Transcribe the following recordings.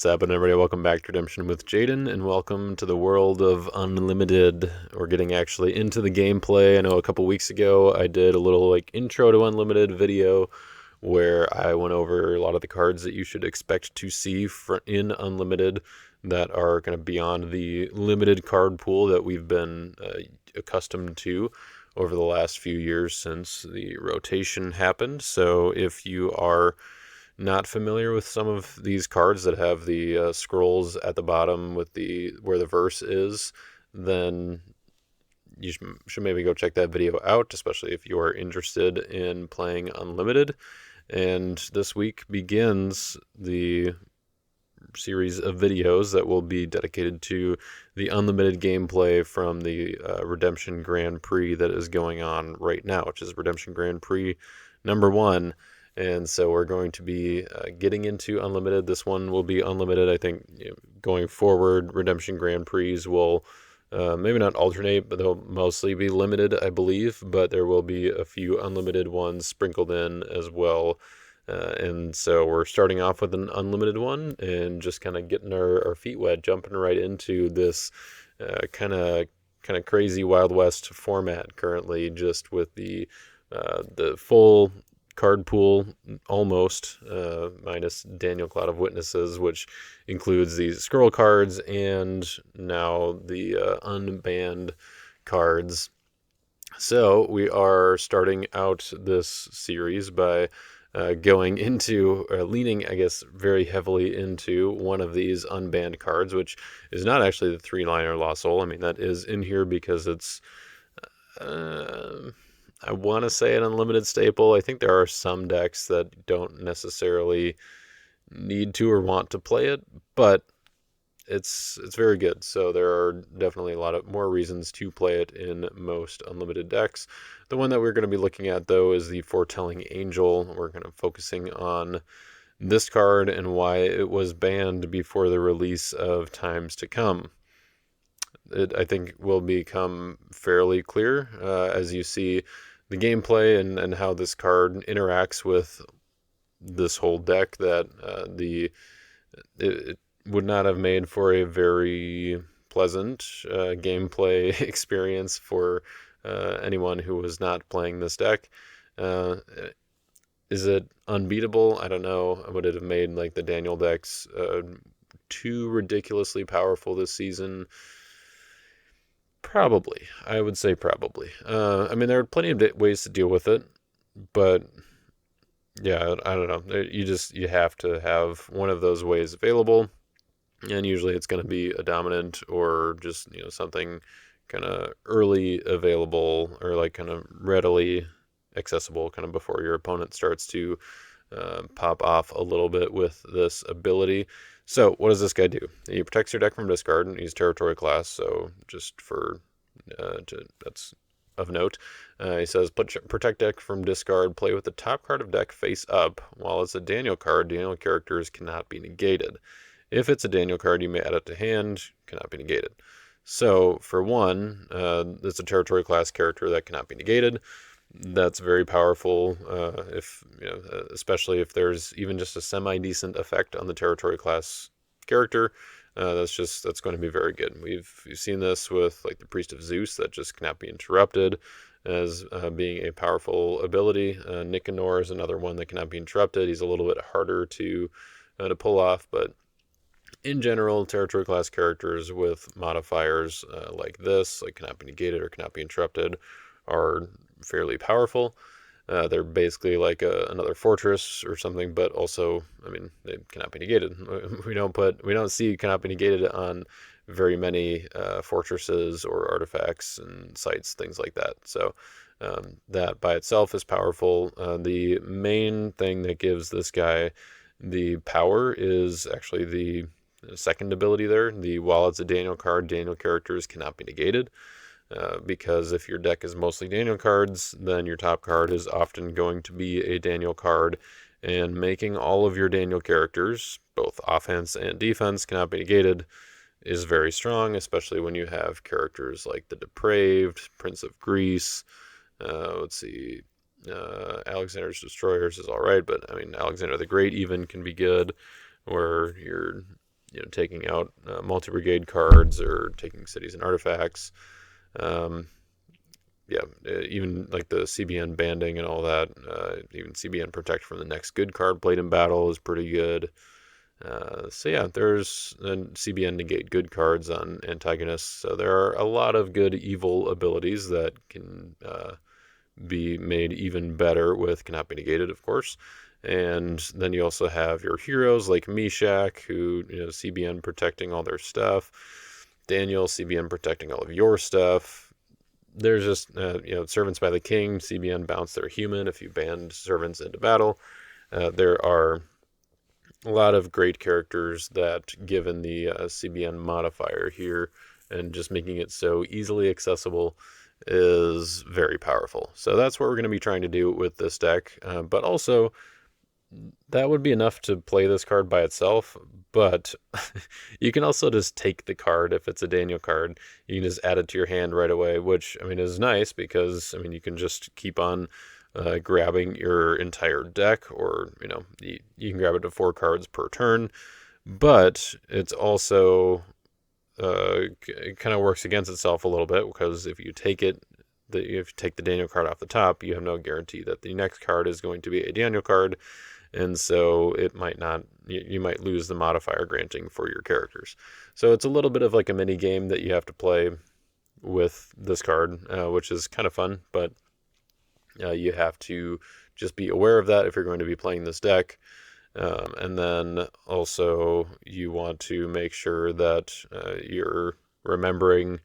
What's happening, everybody? Welcome back to Redemption with Jaden, and welcome to the world of Unlimited. We're getting actually into the gameplay. I know a couple weeks ago I did a little intro to Unlimited video where I went over a lot of the cards that you should expect to see in Unlimited that are kind of beyond the limited card pool that we've been accustomed to over the last few years since the rotation happened. So if you are not familiar with some of these cards that have the scrolls at the bottom with where the verse is, then you should maybe go check that video out, especially if you are interested in playing Unlimited. And this week begins the series of videos that will be dedicated to the Unlimited gameplay from the Redemption Grand Prix that is going on right now, which is Redemption Grand Prix #1. And so we're going to be getting into Unlimited. This one will be Unlimited. I think going forward, Redemption Grand Prix will maybe not alternate, but they'll mostly be limited, I believe. But there will be a few Unlimited ones sprinkled in as well. And so we're starting off with an Unlimited one and just kind of getting our feet wet, jumping right into this kind of crazy Wild West format currently, just with the full card pool almost, minus Daniel Cloud of Witnesses, which includes these scroll cards and now the unbanned cards. So we are starting out this series by going into, leaning, I guess, very heavily into one of these unbanned cards, which is not actually the 3-liner Lost Soul. I mean, that is in here because it's I want to say an unlimited staple. I think there are some decks that don't necessarily need to or want to play it, but it's very good. So there are definitely a lot of more reasons to play it in most unlimited decks. The one that we're going to be looking at, though, is the Foretelling Angel. We're kind of focusing on this card and why it was banned before the release of Times to Come. It, I think, will become fairly clear as you see the gameplay and how this card interacts with this whole deck, that it would not have made for a very pleasant gameplay experience for anyone who was not playing this deck. Is it unbeatable? I don't know. Would it have made the Daniel decks too ridiculously powerful this season? Probably. I would say probably. I mean, there are plenty of ways to deal with it, but yeah, I don't know. You have to have one of those ways available, and usually it's going to be a dominant or just something kind of early available or kind of readily accessible, kind of before your opponent starts to pop off a little bit with this ability. So what does this guy do? He protects your deck from discard, and he's territory class, so just for that's of note. He says, protect deck from discard, play with the top card of deck face up. While it's a Daniel card, Daniel characters cannot be negated. If it's a Daniel card, you may add it to hand, cannot be negated. So for one, it's a territory class character that cannot be negated. That's very powerful, if especially if there's even just a semi-decent effect on the territory class character. That's going to be very good. We've seen this with the Priest of Zeus that just cannot be interrupted as being a powerful ability. Nicanor is another one that cannot be interrupted. He's a little bit harder to pull off, but in general, territory class characters with modifiers like this, cannot be negated or cannot be interrupted, are fairly powerful. They're basically another fortress or something, but also, I mean, they cannot be negated. We don't see cannot be negated on very many fortresses or artifacts and sites, things like that. So that by itself is powerful. The main thing that gives this guy the power is actually the second ability there. While it's a Daniel card, Daniel characters cannot be negated. Because if your deck is mostly Daniel cards, then your top card is often going to be a Daniel card, and making all of your Daniel characters, both offense and defense, cannot be negated is very strong, especially when you have characters like the Depraved, Prince of Greece. Let's see, Alexander's Destroyers is all right, but I mean, Alexander the Great even can be good, where you're taking out multi-brigade cards or taking cities and artifacts. Um, yeah, even like the CBN banding and all that. Even CBN protect from the next good card played in battle is pretty good. So yeah, there's CBN negate good cards on antagonists. So there are a lot of good evil abilities that can be made even better with cannot be negated, of course. And then you also have your heroes like Meshach, who, CBN protecting all their stuff. Daniel, CBN protecting all of your stuff. There's just, Servants by the King, CBN bounce their human if you banned servants into battle. There are a lot of great characters that, given the CBN modifier here and just making it so easily accessible, is very powerful. So that's what we're going to be trying to do with this deck. But also, that would be enough to play this card by itself, but you can also just take the card if it's a Daniel card. You can just add it to your hand right away, which, is nice because, you can just keep on grabbing your entire deck, or, you can grab it to 4 cards per turn, but it's also it kind of works against itself a little bit, because if you take the Daniel card off the top, you have no guarantee that the next card is going to be a Daniel card, and so it might not. You might lose the modifier granting for your characters. So it's a little bit of like a mini game that you have to play with this card, which is kind of fun, but you have to just be aware of that if you're going to be playing this deck. And then also you want to make sure that you're remembering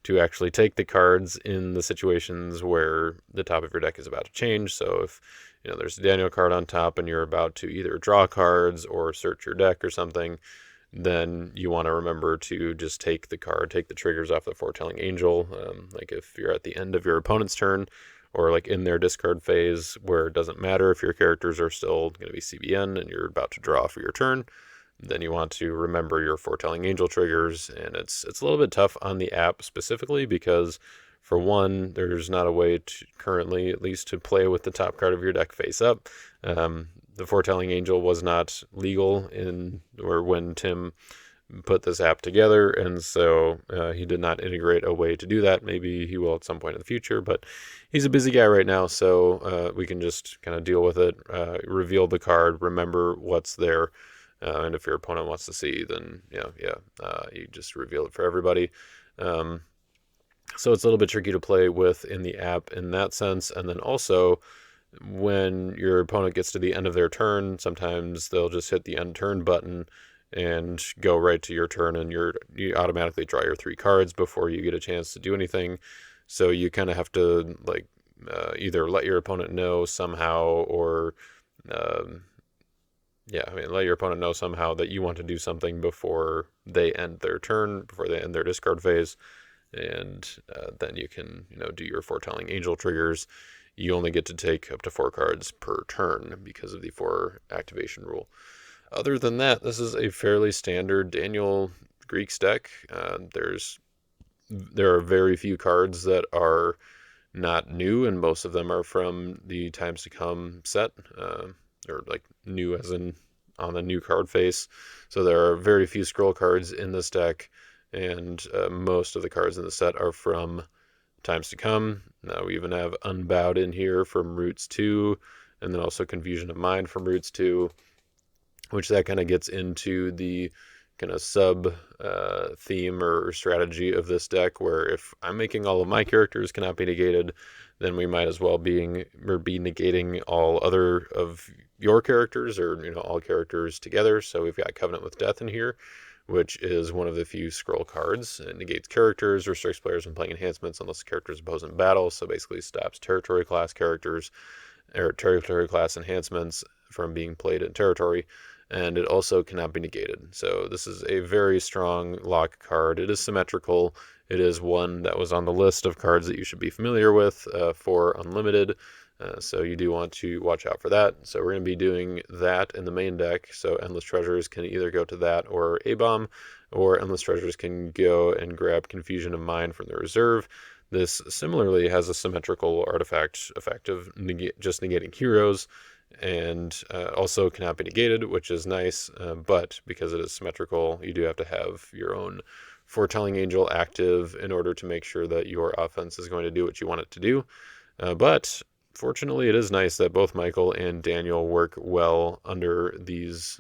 to actually take the cards in the situations where the top of your deck is about to change. So if there's a Daniel card on top and you're about to either draw cards or search your deck or something, then you want to remember to just take the triggers off the Foretelling Angel. Like if you're at the end of your opponent's turn, or like in their discard phase, where it doesn't matter if your characters are still going to be CBN and you're about to draw for your turn, then you want to remember your Foretelling Angel triggers. And it's a little bit tough on the app specifically because, for one, there's not a way to currently, at least, to play with the top card of your deck face up. The Foretelling Angel was not legal when Tim put this app together, and so he did not integrate a way to do that. Maybe he will at some point in the future, but he's a busy guy right now, so we can just kind of deal with it, reveal the card, remember what's there, and if your opponent wants to see, then you just reveal it for everybody. So it's a little bit tricky to play with in the app in that sense. And then also, when your opponent gets to the end of their turn, sometimes they'll just hit the end turn button and go right to your turn, and you automatically draw your 3 cards before you get a chance to do anything. So you kind of have to either let your opponent know somehow, or let your opponent know somehow that you want to do something before they end their turn, before they end their discard phase, and then you can do your Foretelling Angel triggers. You only get to take up to 4 cards per turn because of the 4 activation rule. Other than that, this is a fairly standard Daniel Greeks deck. There are very few cards that are not new, and most of them are from the Times to Come set, or like new as in on the new card face. So there are very few scroll cards in this deck, and most of the cards in the set are from Times to Come. Now we even have Unbowed in here from Roots 2, and then also Confusion of Mind from Roots 2, which that kind of gets into the kind of sub theme or strategy of this deck, where if I'm making all of my characters cannot be negated, then we might as well be negating all other of your characters, or all characters together. So we've got Covenant with Death in here, which is one of the few scroll cards. It negates characters, restricts players from playing enhancements unless the character is opposed in battle, so basically stops territory class characters or territory class enhancements from being played in territory. And it also cannot be negated. So this is a very strong lock card. It is symmetrical. It is one that was on the list of cards that you should be familiar with for Unlimited. So you do want to watch out for that. So we're going to be doing that in the main deck. So Endless Treasures can either go to that or A-Bomb, or Endless Treasures can go and grab Confusion of Mind from the reserve. This similarly has a symmetrical artifact effect of just negating heroes. and also cannot be negated, which is nice, but because it is symmetrical, you do have to have your own Foretelling Angel active in order to make sure that your offense is going to do what you want it to do. But fortunately, it is nice that both Michael and Daniel work well under these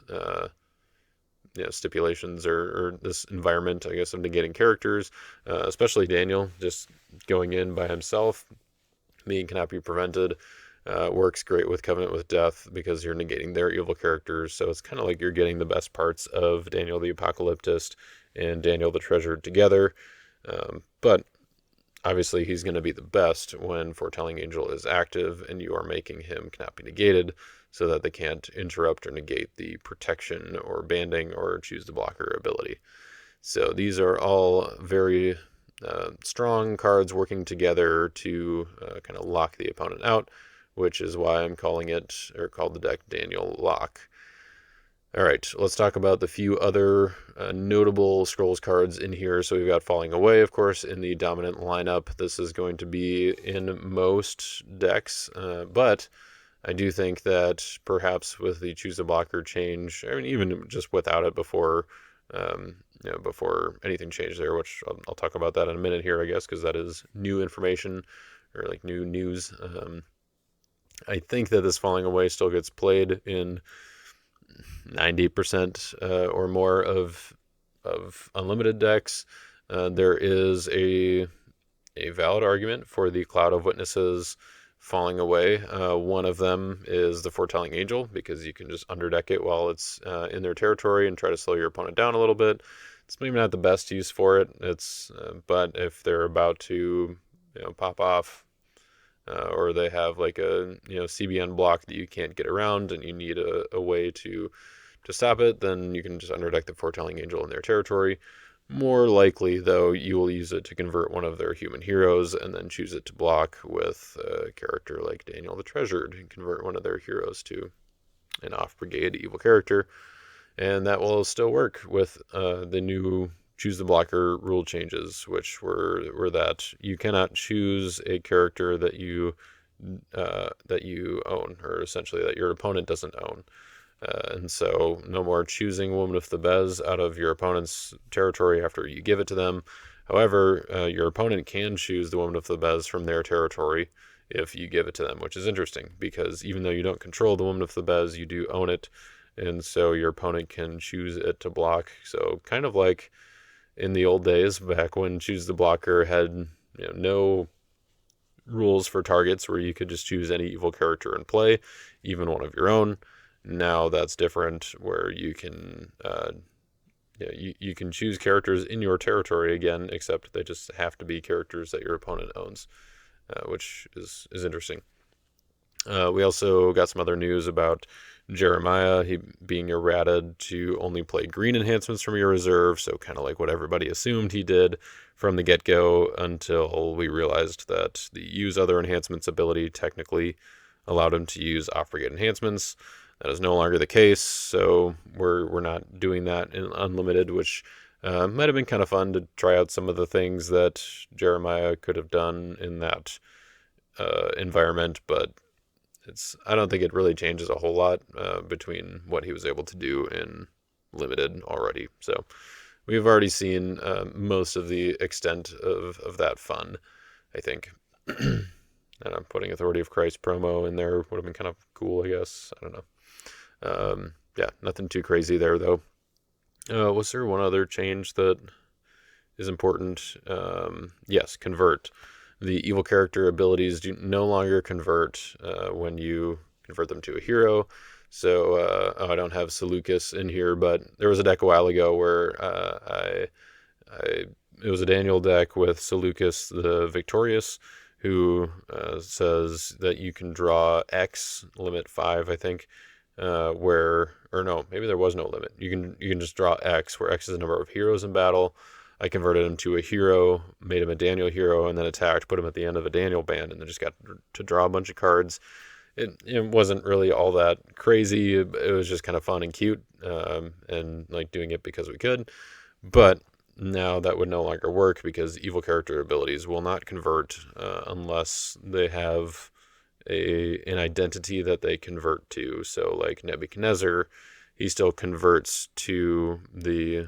stipulations or this environment, I guess, of negating characters, especially Daniel, just going in by himself, being cannot be prevented. Works great with Covenant with Death because you're negating their evil characters. So it's kind of like you're getting the best parts of Daniel the Apocalyptist and Daniel the Treasured together. But obviously he's going to be the best when Foretelling Angel is active and you are making him cannot be negated so that they can't interrupt or negate the protection or banding or choose the blocker ability. So these are all very strong cards working together to kind of lock the opponent out, which is why I'm calling it, or called the deck, Daniel Lock. All right, let's talk about the few other notable Scrolls cards in here. So we've got Falling Away, of course, in the dominant lineup. This is going to be in most decks, but I do think that perhaps with the Choose a Blocker change, I mean, even just without it before, before anything changed there, which I'll talk about that in a minute here, I guess, because that is new information or like new news. I think that this Falling Away still gets played in 90% or more of unlimited decks. There is a valid argument for the Cloud of Witnesses falling away. One of them is the Foretelling Angel, because you can just underdeck it while it's in their territory and try to slow your opponent down a little bit. It's maybe not the best use for it. But if they're about to pop off, or they have like a CBN block that you can't get around and you need a way to stop it, then you can just underdeck the Foretelling Angel in their territory. More likely, though, you will use it to convert one of their human heroes and then choose it to block with a character like Daniel the Treasured and convert one of their heroes to an off-brigade evil character. And that will still work with the new Choose the Blocker rule changes, which were that you cannot choose a character that you own, or essentially that your opponent doesn't own. And so no more choosing Woman of Thebes out of your opponent's territory after you give it to them. However, your opponent can choose the Woman of Thebes from their territory if you give it to them, which is interesting because even though you don't control the Woman of Thebes, you do own it. And so your opponent can choose it to block. So kind of like in the old days, back when Choose the Blocker had no rules for targets where you could just choose any evil character and play, even one of your own. Now that's different, where you can you can choose characters in your territory again, except they just have to be characters that your opponent owns, which is interesting. We also got some other news about Jeremiah, he being errated to only play green enhancements from your reserve, so kind of like what everybody assumed he did from the get-go, until we realized that the Use Other Enhancements ability technically allowed him to use off-brigade enhancements. That is no longer the case, so we're not doing that in Unlimited, which might have been kind of fun to try out some of the things that Jeremiah could have done in that environment, but I don't think it really changes a whole lot between what he was able to do in Limited already. So we've already seen most of the extent of that fun, I think. And I'm putting Authority of Christ promo in there would have been kind of cool, I guess. I don't know. Yeah, nothing too crazy there, though. Was there one other change that is important? Yes, Convert. The evil character abilities do no longer convert when you convert them to a hero. So I don't have Seleucus in here, but there was a deck a while ago where it was a Daniel deck with Seleucus the Victorious, who says that you can draw X, limit 5, I think, or no, maybe there was no limit. You can just draw X, where X is the number of heroes in battle. I converted him to a hero, made him a Daniel hero, and then attacked, put him at the end of a Daniel band, and then just got to draw a bunch of cards. It wasn't really all that crazy. It was just kind of fun and cute, and like doing it because we could. But now that would no longer work because evil character abilities will not convert unless they have an identity that they convert to. So like Nebuchadnezzar, he still converts to the,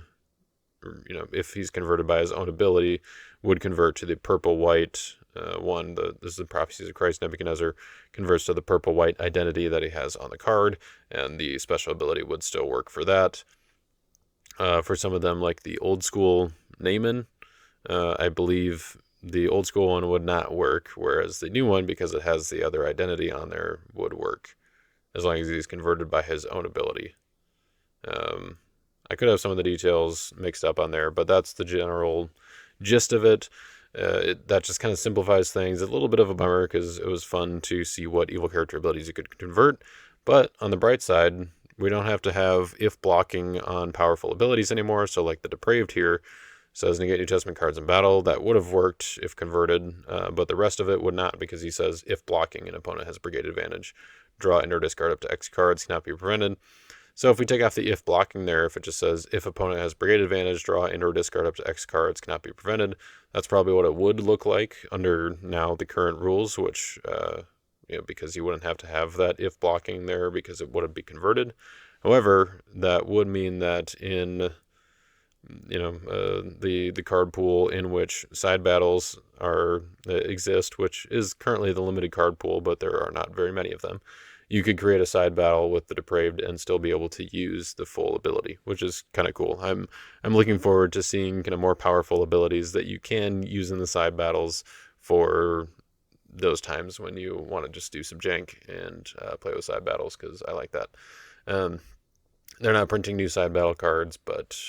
if he's converted by his own ability, would convert to the purple-white one. This is the Prophecies of Christ. Nebuchadnezzar converts to the purple-white identity that he has on the card, and the special ability would still work for that. For some of them, like the old school Naaman, I believe the old school one would not work, whereas the new one, because it has the other identity on there, would work, as long as he's converted by his own ability. I could have some of the details mixed up on there, but that's the general gist of it. That just kind of simplifies things. A little bit of a bummer because it was fun to see what evil character abilities you could convert, but on the bright side, we don't have to have if blocking on powerful abilities anymore. So like the Depraved here says negate New Testament cards in battle. That would have worked if converted, but the rest of it would not, because he says if blocking, an opponent has brigade advantage. Draw and or discard up to X cards, cannot be prevented. So if we take off the if blocking there, if it just says if opponent has brigade advantage, draw and or discard up to X cards, cannot be prevented, that's probably what it would look like under now the current rules, which, because you wouldn't have to have that if blocking there because it wouldn't be converted. However, that would mean that in the card pool in which side battles exist, which is currently the limited card pool, but there are not very many of them, you could create a side battle with the Depraved and still be able to use the full ability, which is kind of cool. I'm looking forward to seeing kind of more powerful abilities that you can use in the side battles for those times when you want to just do some jank and play with side battles, because I like that. They're not printing new side battle cards, but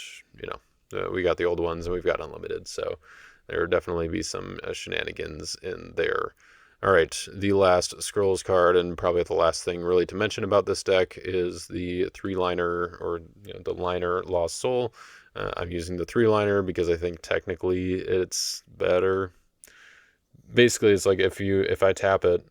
we got the old ones and we've got unlimited, so there will definitely be some shenanigans in there. All right, the last Scrolls card, and probably the last thing really to mention about this deck, is the 3-liner, or the liner Lost Soul. I'm using the 3-liner because I think technically it's better. Basically, it's like if I tap it,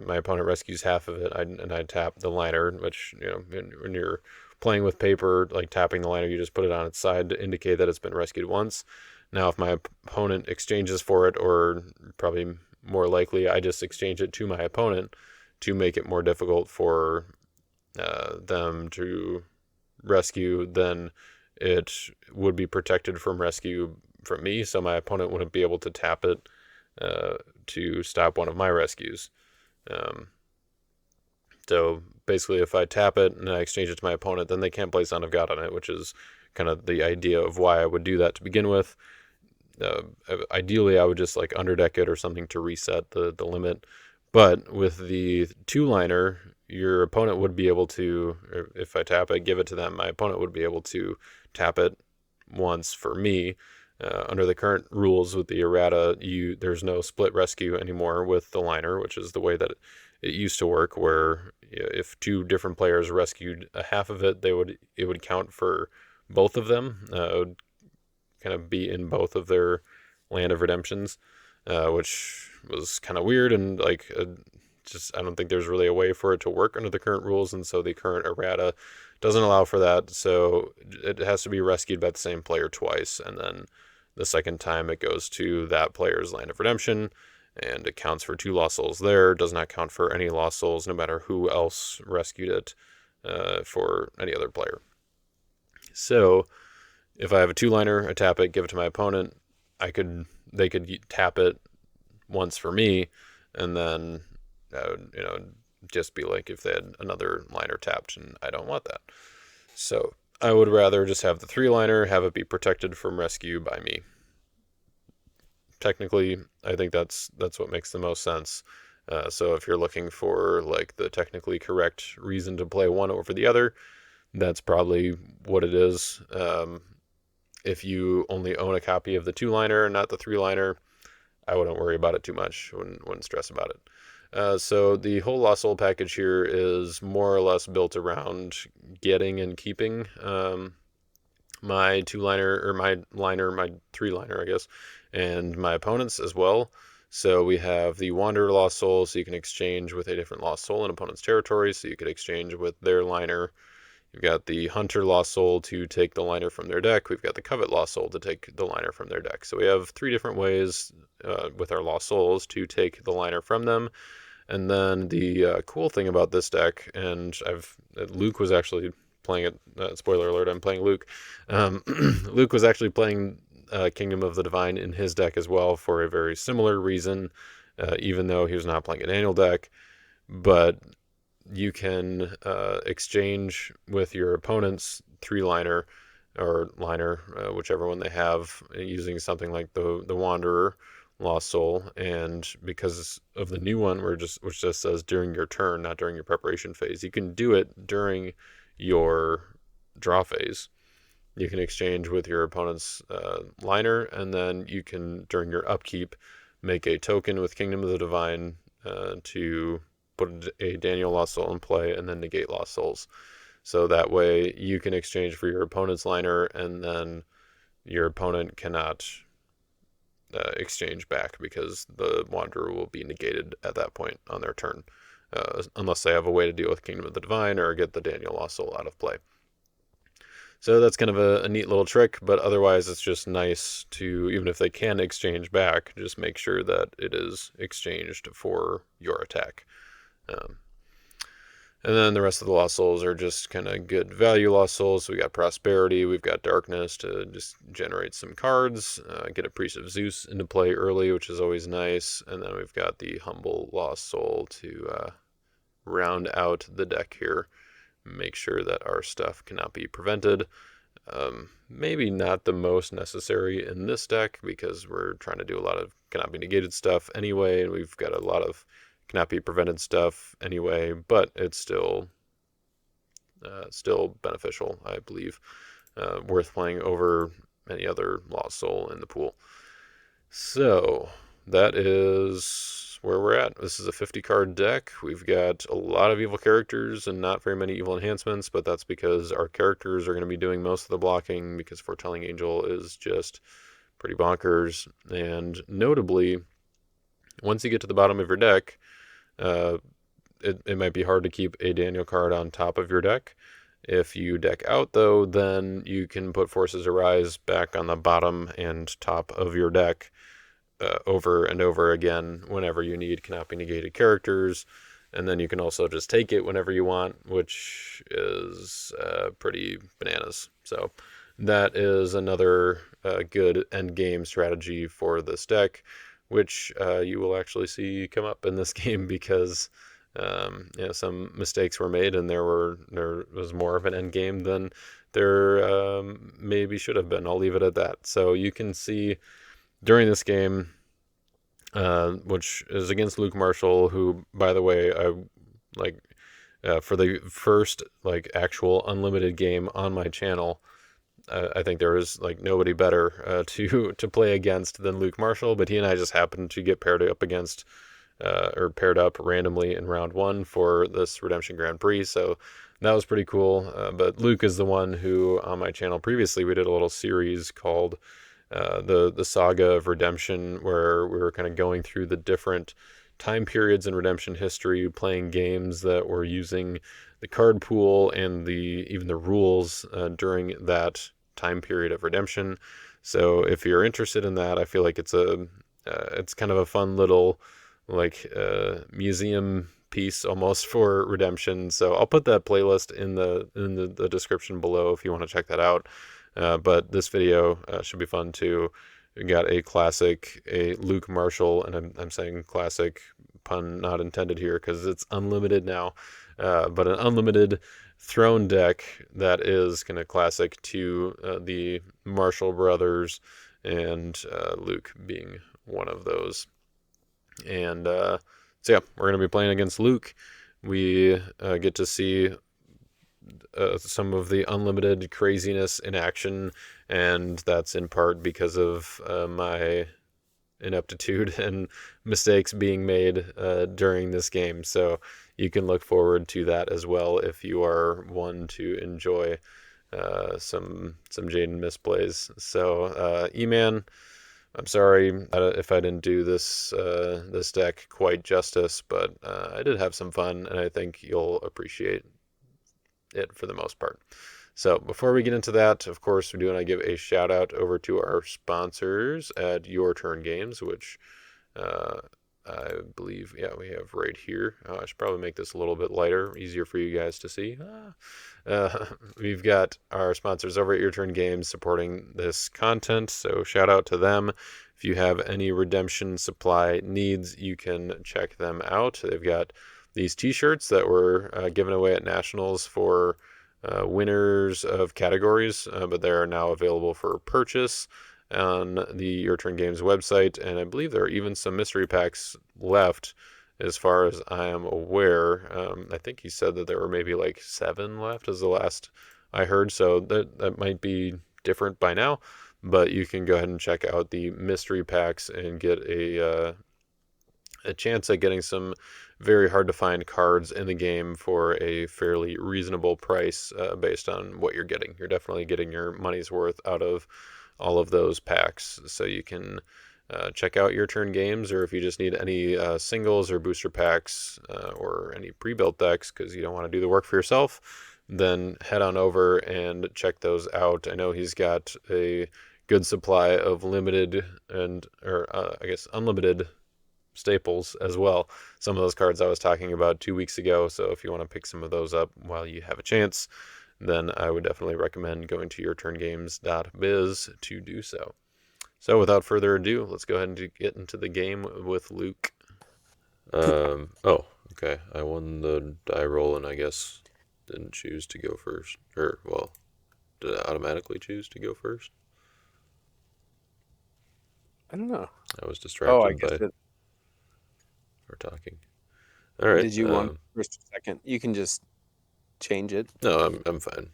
my opponent rescues half of it, and I tap the liner, which when you're playing with paper, like tapping the liner, you just put it on its side to indicate that it's been rescued once. Now, if my opponent exchanges for it, or probably more likely, I just exchange it to my opponent to make it more difficult for them to rescue, then it would be protected from rescue from me, so my opponent wouldn't be able to tap it to stop one of my rescues. So basically, if I tap it and I exchange it to my opponent, then they can't play Son of God on it, which is kind of the idea of why I would do that to begin with. Ideally, I would just like underdeck it or something to reset the limit. But with the 2-liner, your opponent would be able to, if I tap it, give it to them, my opponent would be able to tap it once for me. Under the current rules with the errata, there's no split rescue anymore with the liner, which is the way that it used to work, where if 2 different players rescued a half of it, it would count for both of them. It would kind of be in both of their land of redemptions, which was kind of weird, and like I don't think there's really a way for it to work under the current rules, and so the current errata doesn't allow for that. So it has to be rescued by the same player twice, and then the second time it goes to that player's land of redemption, and it counts for 2 lost souls there. It does not count for any lost souls, no matter who else rescued it for any other player. So if I have a 2-liner, I tap it, give it to my opponent, they could tap it once for me, and then just be like if they had another liner tapped, and I don't want that. So I would rather just have the 3-liner, have it be protected from rescue by me. Technically, I think that's what makes the most sense. So if you're looking for like the technically correct reason to play one over the other, that's probably what it is. If you only own a copy of the 2-liner, not the 3-liner, I wouldn't worry about it too much. Wouldn't stress about it. So the whole Lost Soul package here is more or less built around getting and keeping my 2-liner, or my 3-liner, I guess, and my opponents as well. So we have the Wanderer Lost Soul, so you can exchange with a different Lost Soul in opponent's territory, so you could exchange with their liner. You've got the Hunter Lost Soul to take the liner from their deck. We've got the Covet Lost Soul to take the liner from their deck. So we have 3 different ways with our Lost Souls to take the liner from them. And then the cool thing about this deck, and Luke was actually playing it. Spoiler alert: I'm playing Luke. Luke was actually playing Kingdom of the Divine in his deck as well for a very similar reason, even though he was not playing a Daniel deck. But you can exchange with your opponent's 3-liner or liner, whichever one they have, using something like the Wanderer, Lost Soul, and because of the new one, which just says during your turn, not during your preparation phase, you can do it during your draw phase. You can exchange with your opponent's liner, and then you can, during your upkeep, make a token with Kingdom of the Divine to put a Daniel Lost Soul in play, and then negate Lost Souls. So that way you can exchange for your opponent's liner, and then your opponent cannot exchange back because the Wanderer will be negated at that point on their turn, unless they have a way to deal with Kingdom of the Divine or get the Daniel Lost Soul out of play. So that's kind of a neat little trick, but otherwise it's just nice to, even if they can exchange back, just make sure that it is exchanged for your attack. And then the rest of the Lost Souls are just kind of good value Lost Souls. So we got Prosperity, we've got Darkness to just generate some cards, get a Priest of Zeus into play early, which is always nice. And then we've got the Humble Lost Soul to round out the deck here, make sure that our stuff cannot be prevented. Maybe not the most necessary in this deck because we're trying to do a lot of cannot be negated stuff anyway, and we've got a lot of cannot be prevented stuff anyway, but it's still beneficial, I believe. Worth playing over any other Lost Soul in the pool. So that is where we're at. This is a 50-card deck. We've got a lot of evil characters and not very many evil enhancements, but that's because our characters are going to be doing most of the blocking because Foretelling Angel is just pretty bonkers. And notably, once you get to the bottom of your deck, it might be hard to keep a Daniel card on top of your deck. If you deck out, though, then you can put Forces Arise back on the bottom and top of your deck over and over again whenever you need cannot be negated characters. And then you can also just take it whenever you want, which is pretty bananas. So that is another good end game strategy for this deck, which you will actually see come up in this game because some mistakes were made and there was more of an end game than there maybe should have been. I'll leave it at that. So you can see during this game, which is against Luke Marshall, who, by the way, for the first actual unlimited game on my channel, I think there was nobody better to play against than Luke Marshall, but he and I just happened to get paired up against or paired up randomly in round 1 for this Redemption Grand Prix, so that was pretty cool. But Luke is the one who, on my channel previously, we did a little series called the Saga of Redemption, where we were kind of going through the different time periods in Redemption history, playing games that were using the card pool and even the rules during that time period of Redemption. So if you're interested in that, I feel like it's kind of a fun little museum piece almost for Redemption. So I'll put that playlist in the description below if you want to check that out. But this video should be fun too. We got a Luke Marshall, and I'm saying classic, pun not intended here because it's unlimited now, but an unlimited throne deck that is kind of classic to the Marshall brothers, and Luke being one of those. And so yeah, we're going to be playing against Luke. We get to see some of the unlimited craziness in action, and that's in part because of my ineptitude and mistakes being made during this game. So you can look forward to that as well if you are one to enjoy some Jaden misplays. So E-Man, I'm sorry if I didn't do this deck quite justice, but I did have some fun, and I think you'll appreciate it for the most part. So before we get into that, of course, we do want to give a shout out over to our sponsors at Your Turn Games, which I believe, yeah, we have right here. I should probably make this a little bit lighter, easier for you guys to see. We've got our sponsors over at Your Turn Games supporting this content, so shout out to them. If you have any redemption supply needs, you can check them out. They've got these t-shirts that were given away at Nationals for winners of categories, but they are now available for purchase on the Your Turn Games website, and I believe there are even some mystery packs left as far as I am aware. I think he said that there were maybe like 7 left as the last I heard, so that might be different by now, but you can go ahead and check out the mystery packs and get a chance at getting some very hard to find cards in the game for a fairly reasonable price based on what you're getting. You're definitely getting your money's worth out of all of those packs. So you can check out Your Turn Games, or if you just need any singles or booster packs or any pre-built decks because you don't want to do the work for yourself, then head on over and check those out. I know he's got a good supply of limited or I guess unlimited staples as well. Some of those cards I was talking about 2 weeks ago. So if you want to pick some of those up while you have a chance, then I would definitely recommend going to yourturngames.biz to do so. So without further ado, let's go ahead and get into the game with Luke. Oh, okay. I won the die roll and I guess didn't choose to go first. Or, well, did I automatically choose to go first? I don't know. I was Oh, I distracted guess by it, our talking. All right. did you want first or second? You can just change it. No, I'm fine.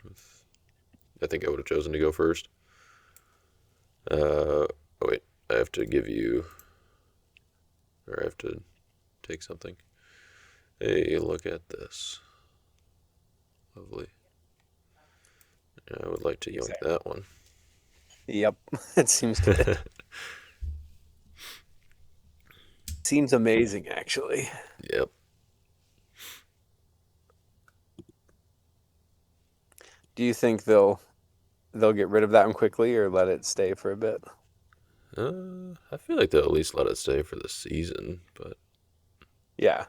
I think I would have chosen to go first. Oh wait, I have to give you, or I have to take something. Hey, look at this. Lovely. I would like to yoink Exactly. that one. Yep, it seems good. Seems amazing, actually. Yep. Do you think they'll get rid of that one quickly or let it stay for a bit? I feel like they'll at least let it stay for the season, but Yeah.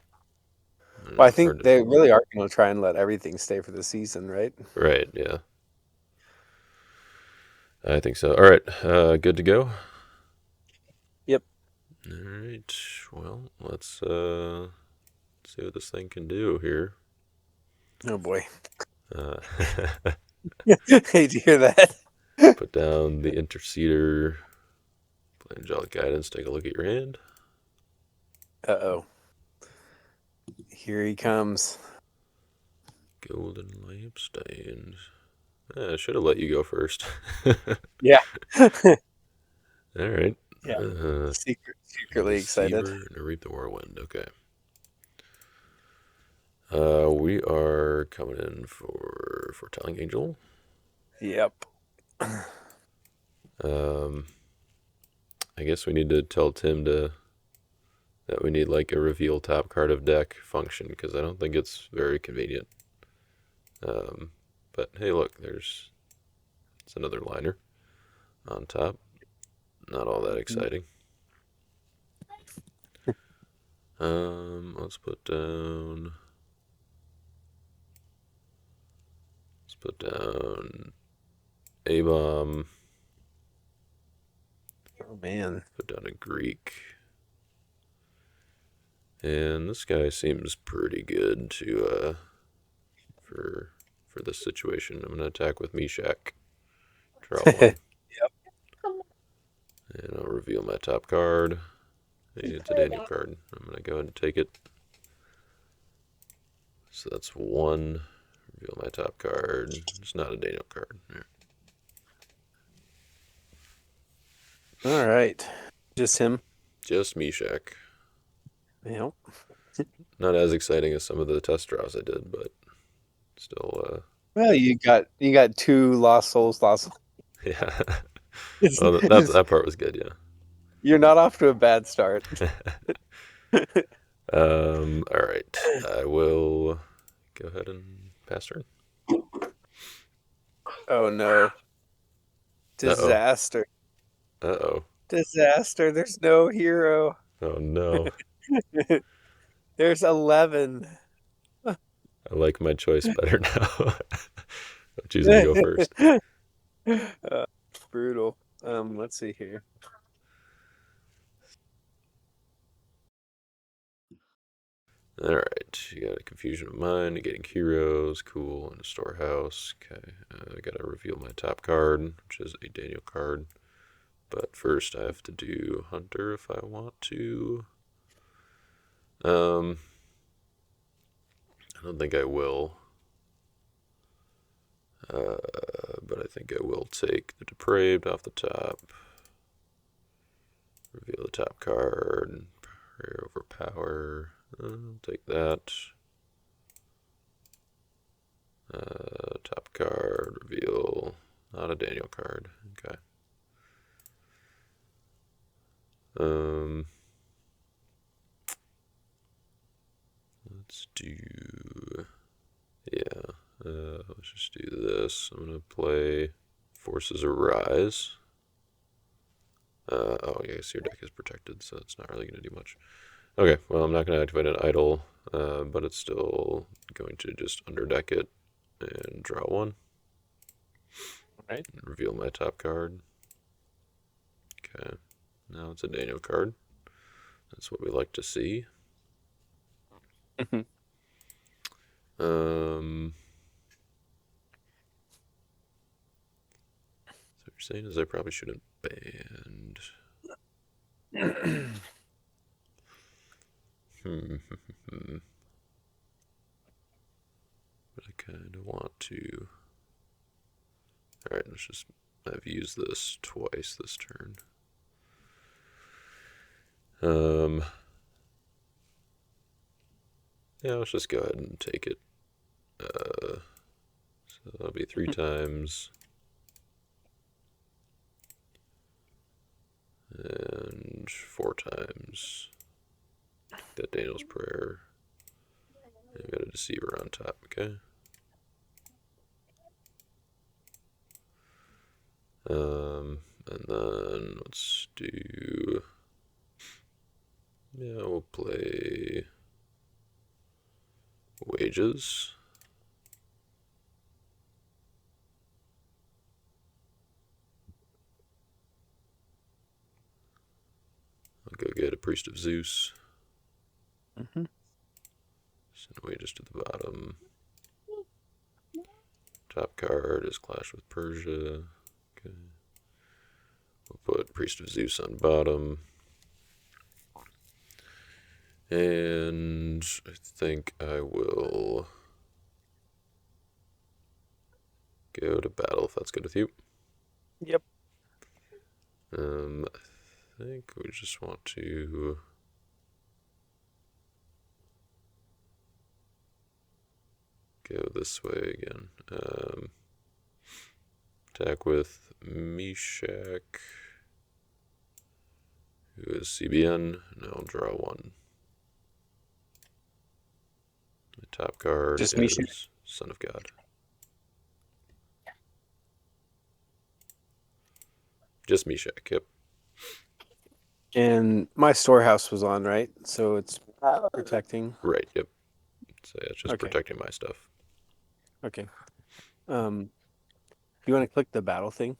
I don't Well, know, I think hard to. they really are going to try and let everything stay for the season, right? Right, yeah. I think so. All right, good to go. Yep. All right. Well, let's see what this thing can do here. Oh boy. Uh, Hate to hear that. put down the interceder. Play angelic guidance. Take a look at your hand. Uh-oh. Here he comes. Golden lampstand. I should have let you go first. Yeah. All right. Yeah. Secretly excited. Deceiver and reap the whirlwind. Okay. We are coming in for foretelling angel. Yep. I guess we need to tell Tim that we need like a reveal top card of deck function because I don't think it's very convenient. But hey, look, it's another liner on top. Not all that exciting. Let's put down A-bomb. Oh man. Put down a Greek. And this guy seems pretty good to for this situation. I'm gonna attack with Meshach. Draw one. Yep. And I'll reveal my top card. Hey, it's a Daniel card. I'm gonna go ahead and take it. So that's one. Reveal my top card. It's not a Daniel card. There. All right. Just him. Just Meshach. Yep. Not as exciting as some of the test draws I did, but still. Well, you got two lost souls, lost. Yeah. It's, Well, that part was good. Yeah. you're not off to a bad start. All right. I will go ahead and pass turn. Oh no. Uh-oh. Disaster. Uh-oh. Disaster. There's no hero. Oh, no. There's 11. I like my choice better now. I'm choosing to go first. Uh, brutal. Let's see here. All right, you got a confusion of mind, negating heroes, cool, and a storehouse. Okay, I gotta reveal my top card, which is a Daniel card. But first, I have to do Hunter if I want to. Um, I don't think I will. But I think I will take the Depraved off the top. Reveal the top card. Prayer over power. I'll take that. Top card. Reveal. Not a Daniel card. Okay. Um, let's do. Yeah. Let's just do this. I'm gonna play Forces Arise. Oh, I guess your deck is protected, so it's not really gonna do much. Okay, well, I'm not gonna activate an idol, but it's still going to just underdeck it and draw one. Right. And reveal my top card. Okay, now it's a Daniel card. That's what we like to see. Um, so what you're saying is I probably shouldn't banned. But I kind of want to. All right, let's just. I've used this twice this turn. Yeah, let's just go ahead and take it. So that'll be 3 times. And 4 times. Got Daniel's Prayer. And got a Deceiver on top, okay? And then let's do. Yeah, we'll play Wages. I'll go get a Priest of Zeus. Mm-hmm. Send Wages to the bottom. Top card is Clash with Persia. Okay. We'll put Priest of Zeus on bottom. And I think I will go to battle if that's good with you. Yep. I think we just want to go this way again. Attack with Meshach, who is CBN. Now I'll draw one. The top card Just Misha. is Son of God. Just Meshach, yep. And my storehouse was on, right? So it's protecting. Right, yep. So yeah, it's just Okay. protecting my stuff. Okay. You want to click the battle thing?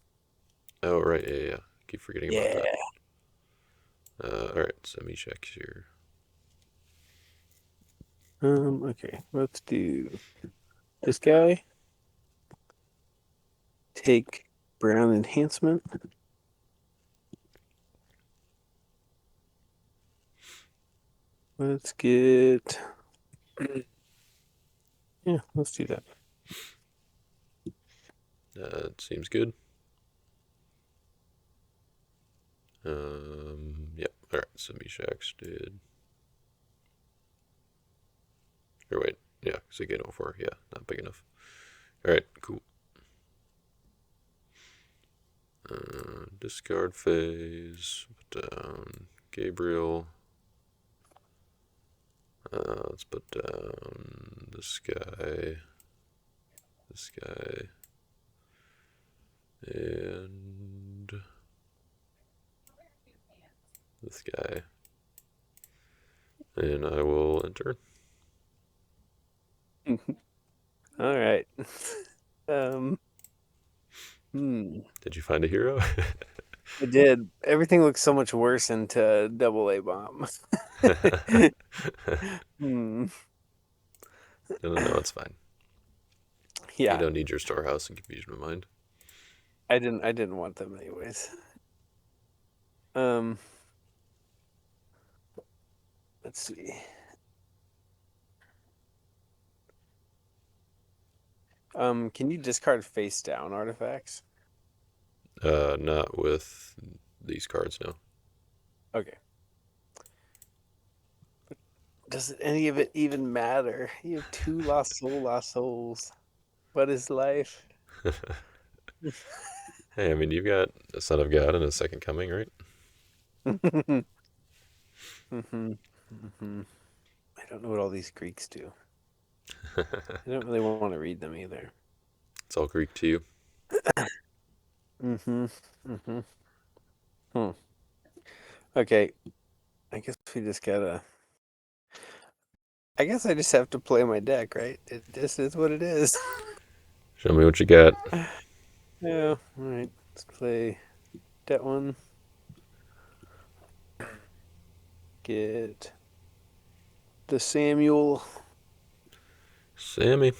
Oh, right, yeah. Keep forgetting about Yeah. that. Alright, so Meshach's here. Okay. Let's do this guy. Take brown enhancement. Let's get. Yeah, let's do that. That seems good. Yep. Alright, so Meshach's did. Or wait, yeah, because I gain 04. Yeah, not big enough. Alright, cool. Discard phase. Put down Gabriel. Let's put down this guy, and this guy. And I will enter. All right. Um, hmm. Did you find a hero? I did. Everything looks so much worse into double A bomb. Hmm. No, no, it's fine. You Yeah, don't need your storehouse and confusion of mind. I didn't want them anyways. Um, let's see. Can you discard face down artifacts? Not with these cards, no. Okay. Does any of it even matter? You have two lost souls. What is life? Hey, I mean, you've got a Son of God and a Second Coming, right? hmm hmm I don't know what all these Greeks do. I don't really want to read them either. It's all Greek to you. hmm hmm Hmm. Okay, I guess we just gotta. I guess I just have to play my deck, right? It just is what it is. Show me what you got. Yeah, all right. Let's play that one. Get the Samuel, Sammy.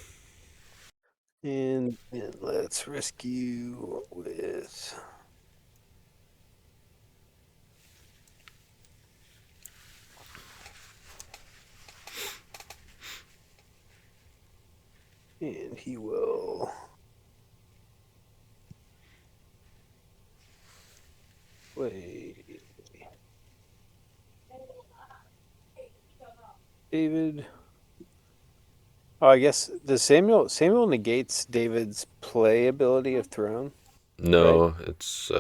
and let's rescue with. And he will. Wait. David. Oh, I guess the Samuel negates David's play ability of Throne, right? No, it's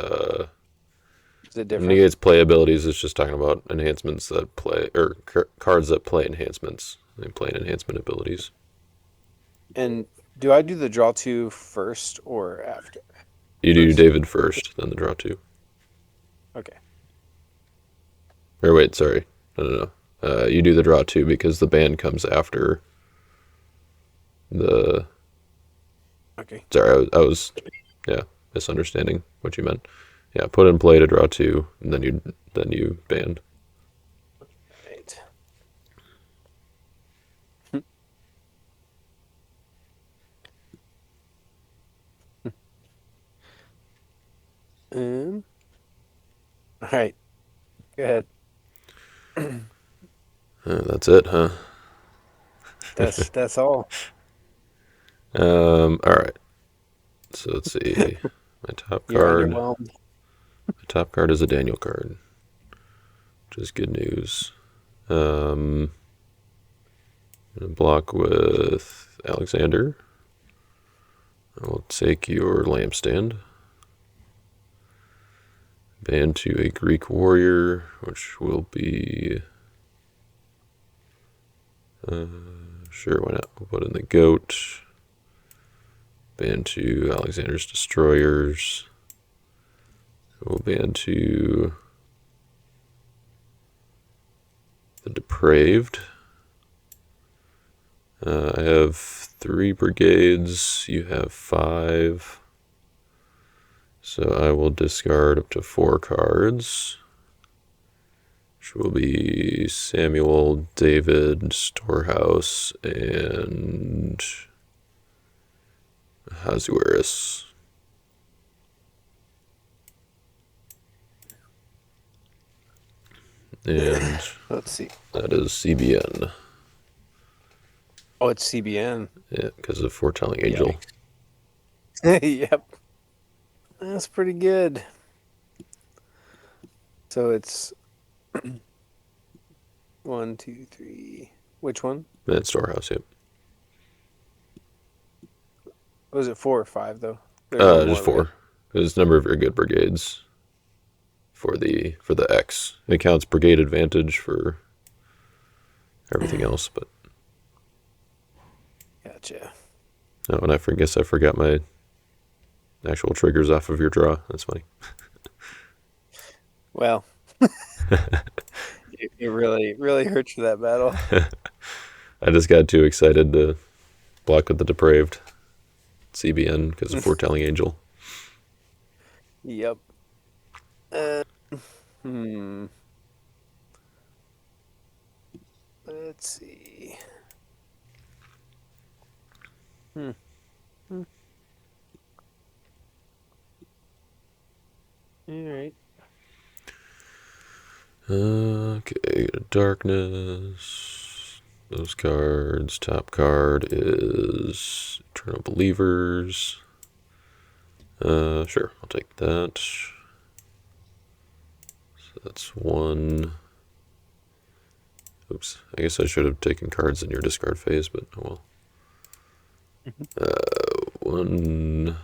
Is it when different? negates play abilities. It's just talking about enhancements that play or cards that play enhancements. They play enhancement abilities. And do I do the draw two first or after? You do First. David first, then the draw two. Okay. Or wait, sorry, no. You do the draw two because the ban comes after the. Okay. Sorry, I was yeah, misunderstanding what you meant. Yeah, put in play to draw two, and then you banned. Right. Um. All right. Go ahead. That's it, huh? That's all. All right. So let's see. My top You're card. underwhelmed. My top card is a Daniel card, which is good news. I'm gonna block with Alexander. I will take your lampstand. Ban to a Greek warrior, which will be. Sure, why not? We'll put in the goat. Ban to Alexander's destroyers. We'll ban to the depraved. I have 3 brigades. You have 5. So I will discard up to 4 cards, which will be Samuel, David, Storehouse, and Hazueris. And Let's see. that is CBN. Oh, it's CBN. Yeah, because of Foretelling Angel. Yikes. Yep. That's pretty good. So it's one, two, three. Which one? And Storehouse, yep. Was it 4 or 5 though? There's one Just more, right? 4. There's a number of your good brigades for the X. It counts brigade advantage for everything else, but Gotcha. oh, and guess I forgot my actual triggers off of your draw. That's funny. Well, It really, really hurts for that battle. I just got too excited to block with the Depraved CBN because of Foretelling Angel. Yep. Uh, hmm. Let's see. Hmm. Hmm. All right. Okay, Darkness. Those cards. Top card is Eternal Believers. Sure, I'll take that. So that's one. Oops, I guess I should have taken cards in your discard phase, but oh well. One.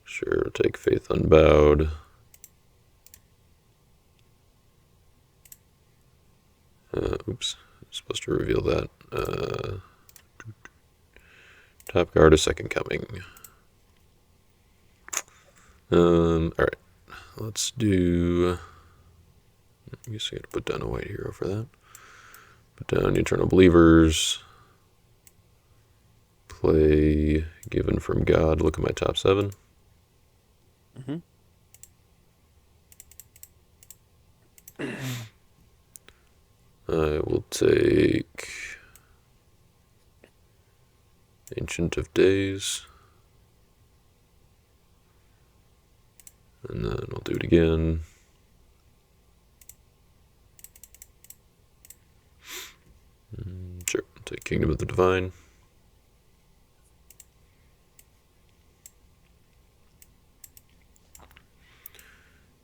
Sure, take Faith Unbowed. Oops, I'm supposed to reveal that. Top card is Second Coming. Alright. Let's do. I guess I gotta put down a white hero for that. Put down Eternal Believers. Play Given from God. Look at my top 7. Mm-hmm. I will take Ancient of Days. And then we'll do it again. Sure, I'll take Kingdom of the Divine.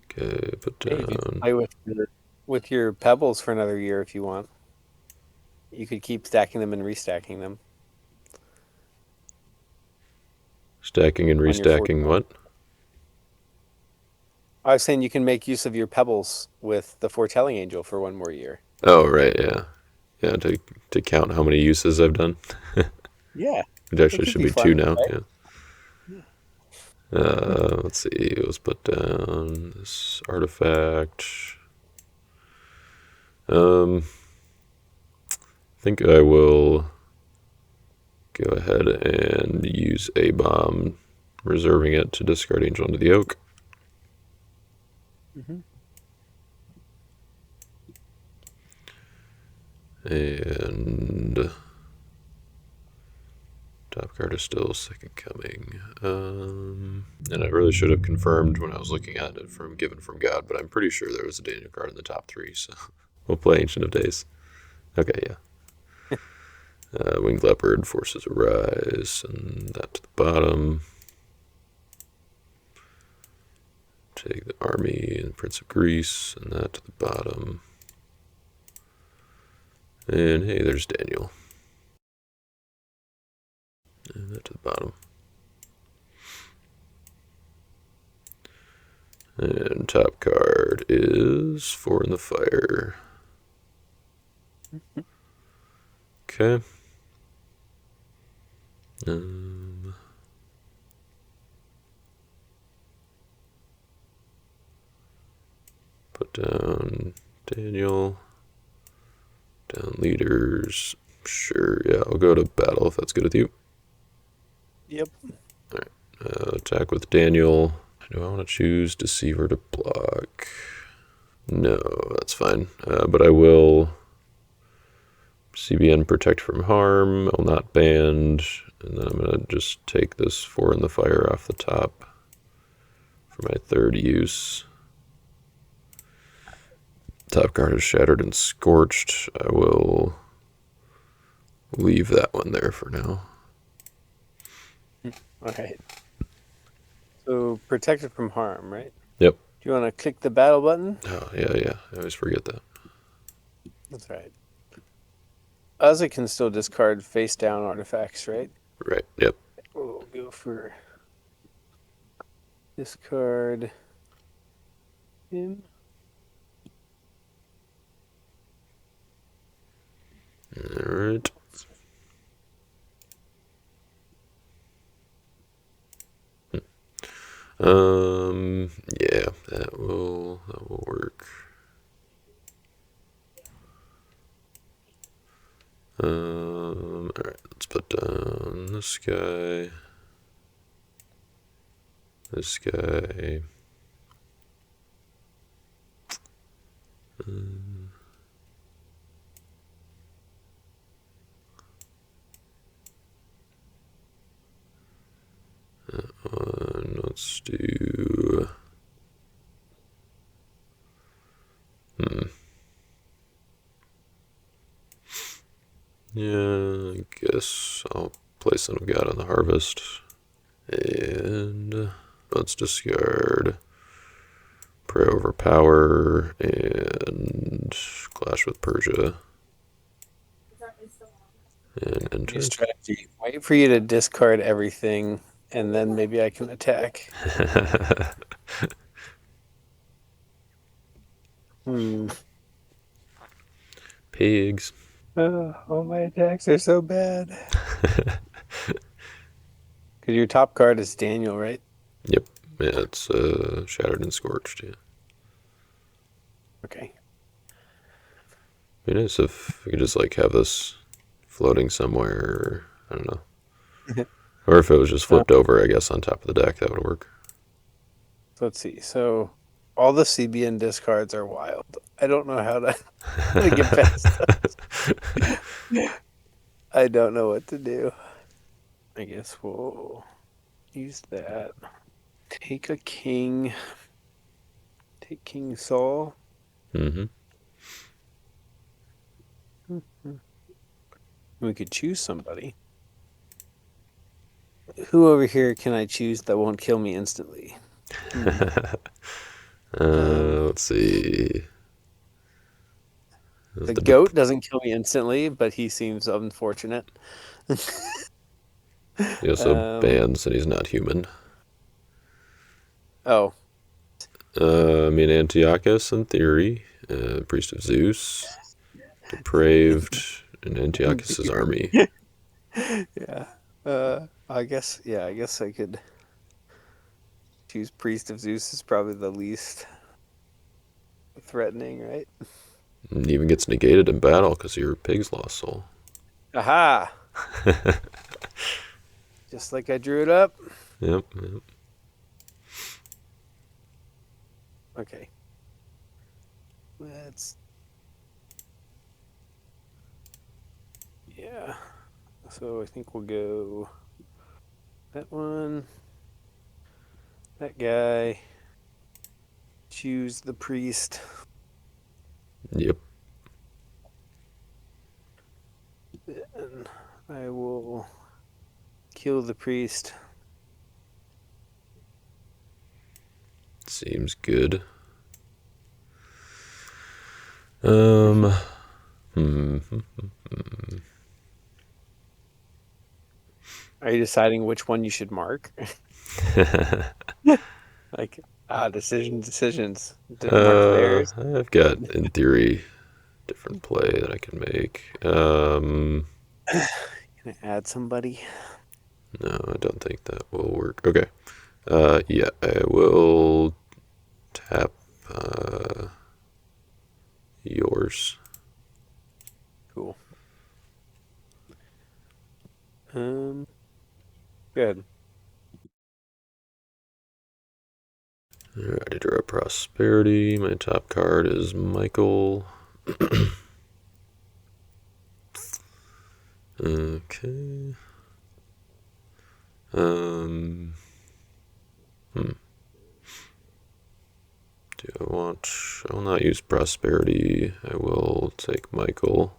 Okay, put Hey, you could down. play with your pebbles for another year if you want. You could keep stacking them and restacking them Stacking and on your restacking foretell. what? I was saying you can make use of your pebbles with the foretelling angel for one more year. Oh, right, yeah. Yeah, to count how many uses I've done. Yeah, It it actually could should be be 2 fun, now, right? yeah. Yeah. Let's see, let's put down this artifact. I think I will go ahead and use a bomb, reserving it to discard Angel into the Oak. Mm-hmm. And top card is still Second Coming. And I really should have confirmed when I was looking at it from Given from God, but I'm pretty sure there was a Daniel card in the top 3, so we'll play Ancient of Days. Okay, yeah. Winged Leopard, Forces Arise, and that to the bottom. Take the Army and Prince of Greece, and that to the bottom. And hey, there's Daniel. And that to the bottom. And top card is Four in the Fire. Okay. Put down Daniel. Down leaders. Sure, yeah, I'll go to battle if that's good with you. Yep. Alright. Attack with Daniel. Do I want to choose Deceiver to block? No, that's fine. But I will CBN Protect from Harm. I'll not banned. And then I'm going to just take this Four in the Fire off the top for my third use. Top card is Shattered and Scorched. I will leave that one there for now. All right. So protected from harm, right? Yep. Do you want to click the battle button? Oh, yeah. I always forget that. That's right. Ozzy can still discard face down artifacts, right? Right, yep. We'll go for discard him. Alright. Yeah, that will work. Alright, let's put down this guy. This guy. Let's do. Yeah, I guess I'll place what I've got on the harvest. And let's discard Pray Overpower and Clash with Persia. And New enter. strategy. Wait for you to discard everything, and then maybe I can attack. Hmm. Pigs. Oh, my attacks are so bad. Because your top card is Daniel, right? Yep. Yeah, it's Shattered and Scorched. Yeah. Okay. Be nice if we could just like have this floating somewhere. I don't know. Or if it was just Uh, flipped over, I guess, on top of the deck, that would work. so let's see. So all the CBN discards are wild. I don't know how to how to get past them. I don't know what to do. I guess we'll use that. Take a king. Take King Saul. Mm-hmm. We could choose somebody. Who over here can I choose that won't kill me instantly? Hmm. Let's see. The The goat doesn't kill me instantly, but he seems unfortunate. he also Um, bans that he's not human. oh, I mean, Antiochus, in theory, priest of Zeus, depraved, in Antiochus's army. yeah. I guess I could choose Priest of Zeus is probably the least threatening, right? And he even gets negated in battle because your pig's lost soul. Aha! Just like I drew it up. Yep, yep. Okay. Let's yeah. So I think we'll go that one, that guy, choose the priest, Yep. and I will kill the priest. Seems good. Um. Hmm. Are you deciding which one you should mark? Like, decisions. Mark theirs. I've got, in theory, different play that I can make. Can I add somebody? No, I don't think that will work. Okay. Yeah, I will tap yours. Cool. Um, Good. Alright, I draw prosperity. My top card is Michael. Okay. Um. Do I want? I will not use prosperity. I will take Michael.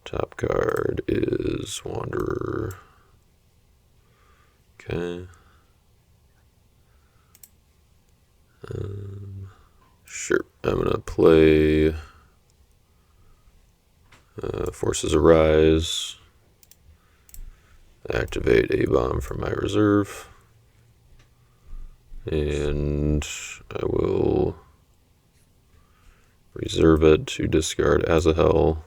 Top card is Wanderer. Okay. Sure. I'm gonna play Forces Arise. Activate a bomb from my reserve. And I will reserve it to discard Azahel.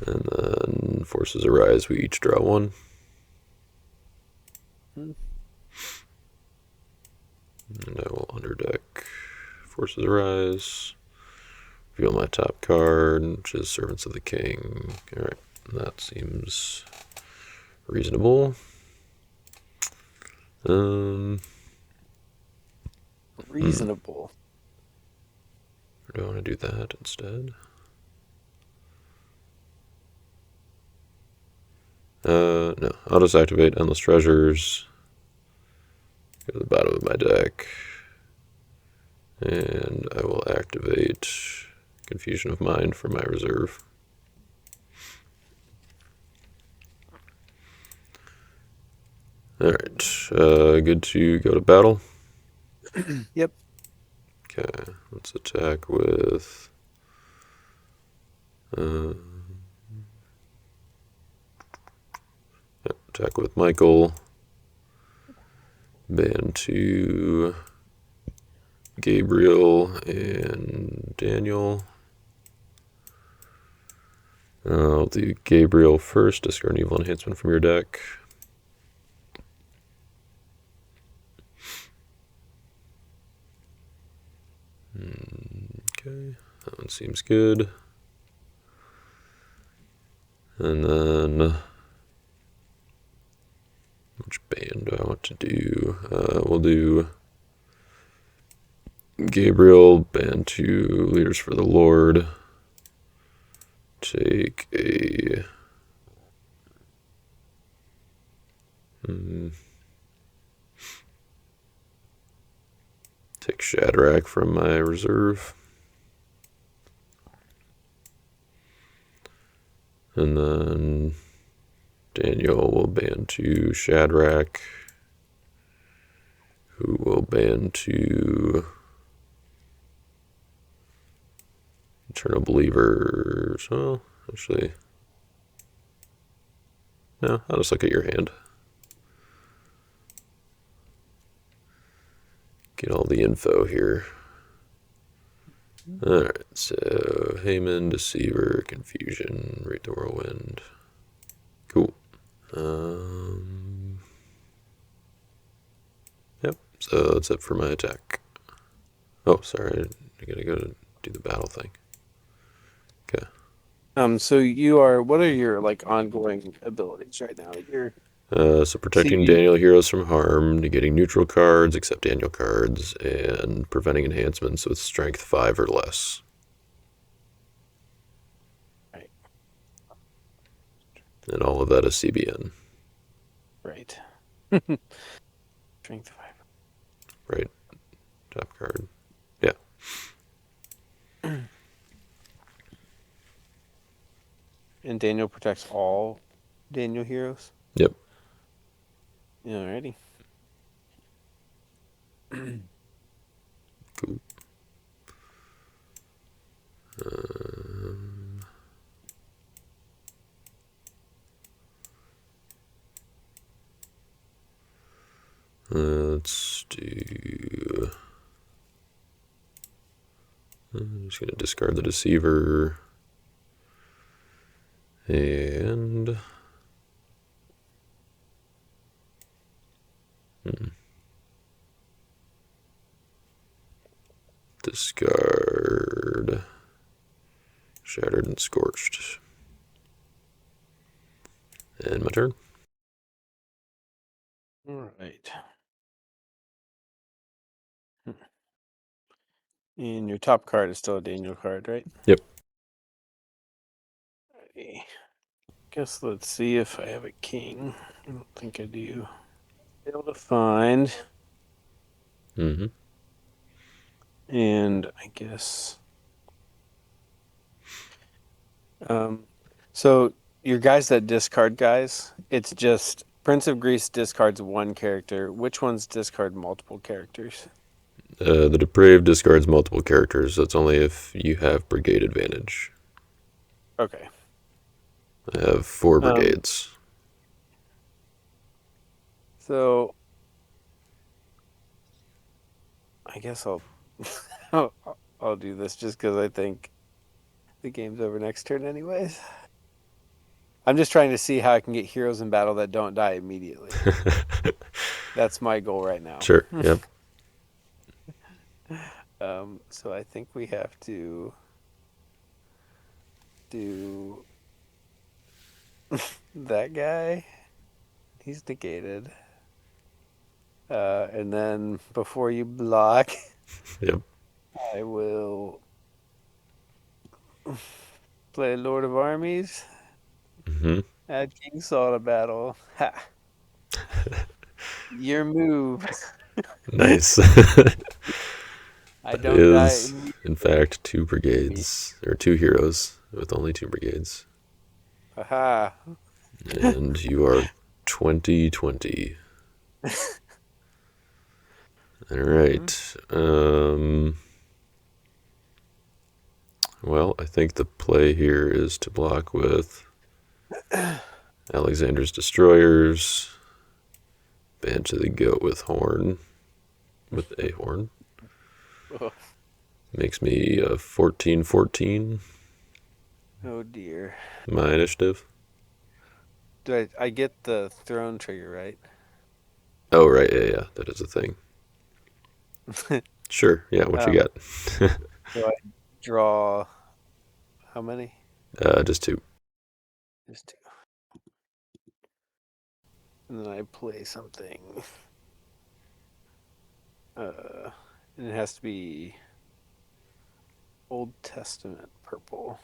And then Forces Arise, we each draw one. Hmm. And I will underdeck Forces Arise. Reveal my top card, which is Servants of the King. Alright, that seems reasonable. Reasonable. Or do I want to do that instead? No. I'll just activate Endless Treasures. Go to the bottom of my deck. And I will activate Confusion of Mind for my reserve. Alright, good to go to battle. Yep. Okay, let's attack with... attack with Michael. Ban to Gabriel and Daniel. I'll do Gabriel first. Discard an evil enhancement from your deck. Okay, that one seems good. And then, which band do I want to do? We'll do Gabriel, band 2 Leaders for the Lord. Take a... take Shadrach from my reserve. And then Daniel will ban to Shadrach, who will ban to Eternal Believers. Well, actually, no, I'll just look at your hand. Get all the info here. Alright, so Haman, Deceiver, Confusion, Rate the Whirlwind. Cool. Yep, so that's it for my attack. Oh, sorry, I gotta go to do the battle thing. Okay. So you are. What are your like ongoing abilities right now? Your So protecting CB. Daniel heroes from harm, negating neutral cards except Daniel cards, and preventing enhancements with strength 5 or less. Right. And all of that is CBN. Right. Strength 5. Right. Top card. Yeah. And Daniel protects all Daniel heroes. Yep. Alrighty. Cool. Let's do... I'm just going to discard the Deceiver. And... discard... Shattered and Scorched. And my turn. All right. And your top card is still a Daniel card, right? Yep. Alrighty. Guess let's see if I have a king. I don't think I do. Able to find. Mm-hmm. And I guess. So your guys that discard guys, it's just Prince of Greece discards one character. Which ones discard multiple characters? The Depraved discards multiple characters. That's only if you have Brigade advantage. Okay. I have 4 Um, brigades. So I guess I'll I'll do this just because I think the game's over next turn anyways. I'm just trying to see how I can get heroes in battle that don't die immediately. That's my goal right now. Sure. Yep. So I think we have to. do that guy. He's negated. And then before you block, Yep. I will play Lord of Armies. Hmm. Add King Saul to battle. Ha! Your move. Nice. I That don't die is, in immediately. fact, two brigades, or two heroes with only two brigades. Haha. And you are 2020. All right. Well, I think the play here is to block with Alexander's Destroyers, ban to the goat with horn, with a horn. Makes me a 14-14. Oh dear. My initiative. Do I get the throne trigger right? Oh, right. Yeah, yeah. That is a thing. Sure. Yeah, what you Um, got? do I draw how many? Just two. Just two. And then I play something. Uh, and it has to be Old Testament purple.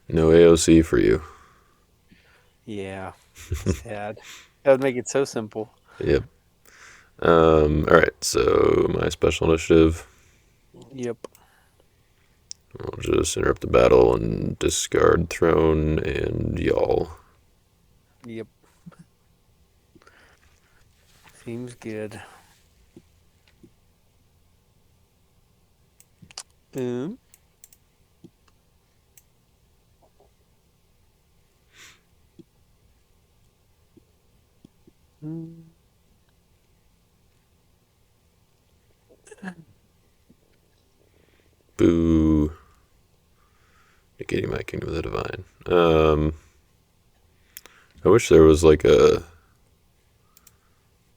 No AOC for you. Yeah, sad. That would make it so simple. Yep. All right. So my special initiative. Yep. I'll just interrupt the battle and discard throne and y'all. Yep. Seems good. Um. Boo. Negating my kingdom of the divine. I wish there was like a.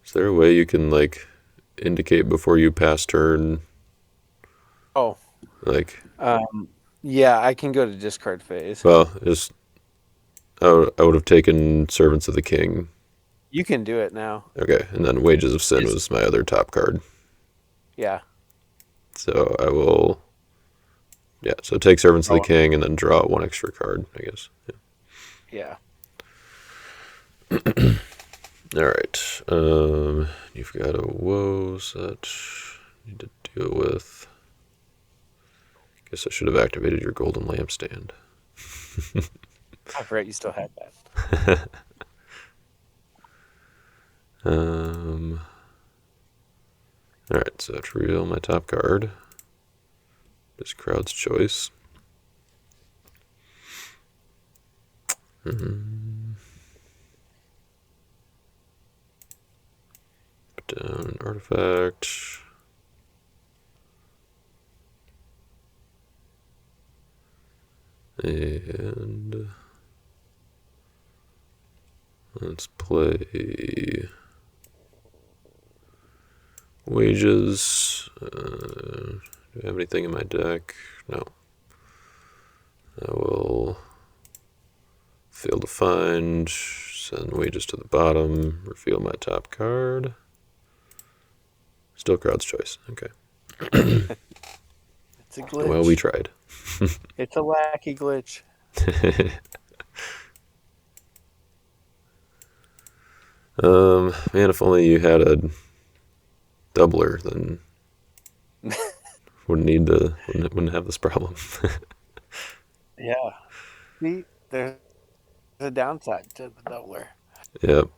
Is there a way you can like indicate before you pass turn? Oh. Like, Yeah, I can go to discard phase. well, just I would have taken Servants of the King. You can do it now. Okay, and then Wages of Sin Just was my other top card. yeah. So I will. Yeah, so take Servants of the Oh, King and then draw one extra card, I guess. yeah. Yeah. All right. You've got a woes that you need to deal with. Guess I should have activated your golden lampstand. I forgot you still had that. um. All right, so to reveal my top card, just crowd's choice. Mm-hmm. Put down an artifact. And let's play Wages. Do I have anything in my deck? No. I will fail to find, send Wages to the bottom, reveal my top card. Still crowd's choice. Okay. It's a Well, we glitch. tried. It's a wacky glitch. Man, if only you had a doubler, then wouldn't have this problem. Yeah. See, there's a downside to the doubler. Yep.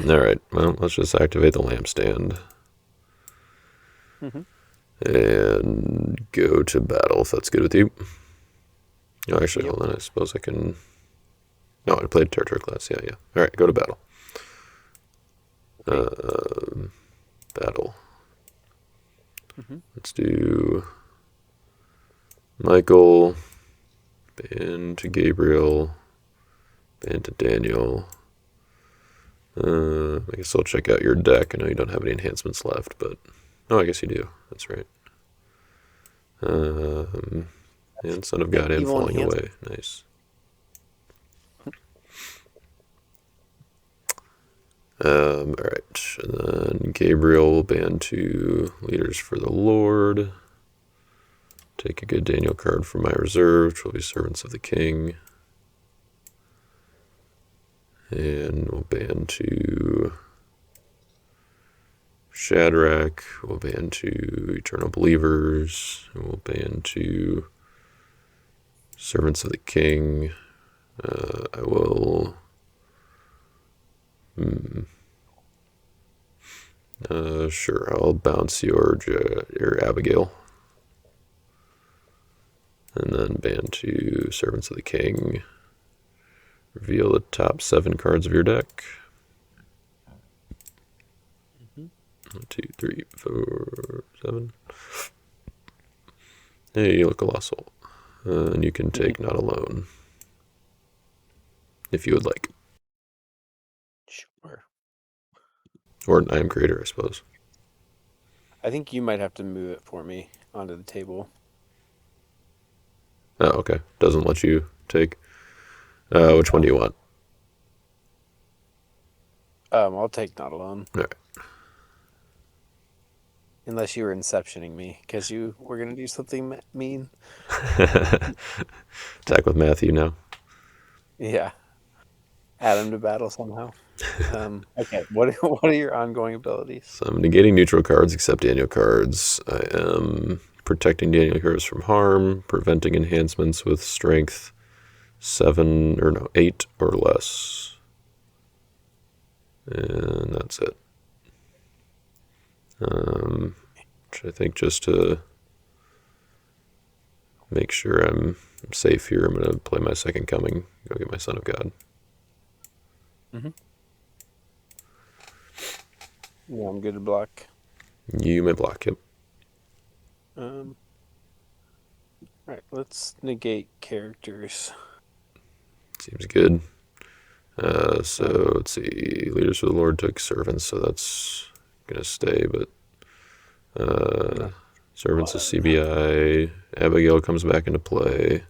All right. Well, let's just activate the lampstand Hmm. and go to battle if that's good with you. Oh, actually, Yep. hold on. I suppose I can. No, I played Territory class. Yeah, yeah. All right, go to battle. Okay. Battle. Hmm. Let's do Michael, ban to Gabriel, ban to Daniel. I guess I'll check out your deck. I know you don't have any enhancements left, but oh, I guess you do. That's right. And Son of Hey, God and evil Falling enhancement. Away. Nice. All right. And then Gabriel will ban 2 Leaders for the Lord. Take a good Daniel card from my reserve, which will be Servants of the King. And we'll ban 2 Shadrach. We'll ban 2 Eternal Believers. And we'll ban 2 Servants of the King. I will. Sure, I'll bounce your Abigail. And then ban 2 Servants of the King. Reveal the top 7 cards of your deck. 1, 2, 3, 4, 7. Hey, you look colossal. And you can take Not Alone. If you would like. Sure. Or I Am Creator, I suppose. I think you might have to move it for me onto the table. Oh, okay. Doesn't let you take. Which one do you want? I'll take Not Alone. All right. Unless you were inceptioning me, because you were going to do something mean. Attack with Matthew now. Yeah. Add him to battle somehow. Okay. What are your ongoing abilities? So I'm negating neutral cards except Daniel cards. I am protecting Daniel cards from harm, preventing enhancements with strength 8 or less. And that's it. Which I think just to make sure I'm safe here, I'm going to play my Second Coming, go get my Son of God. Mm-hmm. Yeah, I'm good to block. You may block him. All right, let's negate characters. Seems good. So let's see. Leaders of the Lord took servants, so that's gonna stay. But No. servants is CBI. Abigail comes back into play.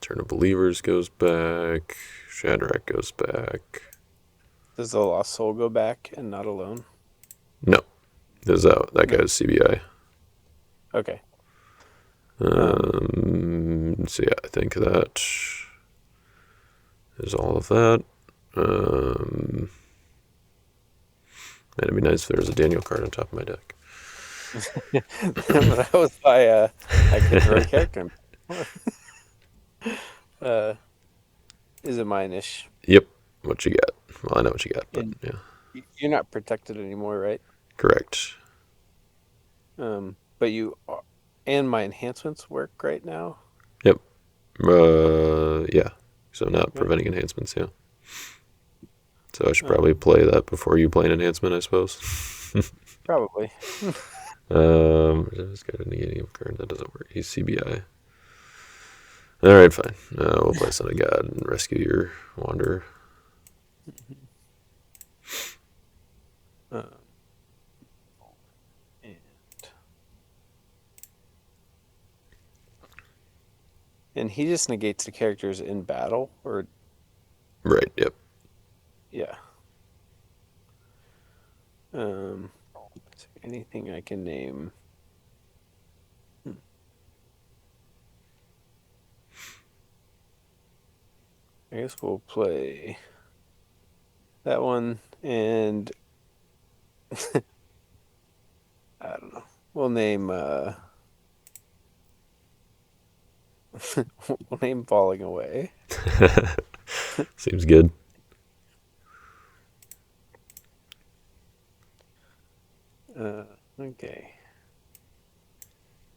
Turn of Believers goes back. Shadrach goes back. Does the Lost Soul go back and Not Alone? No, there's that No. guy's CBI. Okay. So yeah, I think that is all of that. It'd be nice if there was a Daniel card on top of my deck. That was why I could throw a character in. Is it mine-ish? Yep. What you got? Well, I know what you got, but And yeah. you're not protected anymore, right? Correct. But you are, and my enhancements work right now. Yep. Yeah. So not Okay. preventing enhancements, yeah. So I should probably Um, play that before you play an enhancement, I suppose. Probably. This guy negating a card. That doesn't work. He's CBI. All right, fine. We'll play Son of God and rescue your Wanderer. Um, and and he just negates the characters in battle, or Right. Yep. yeah. Is there anything I can name? I guess we'll play that one, and I don't know. We'll name we'll name Falling Away. Seems good. Okay.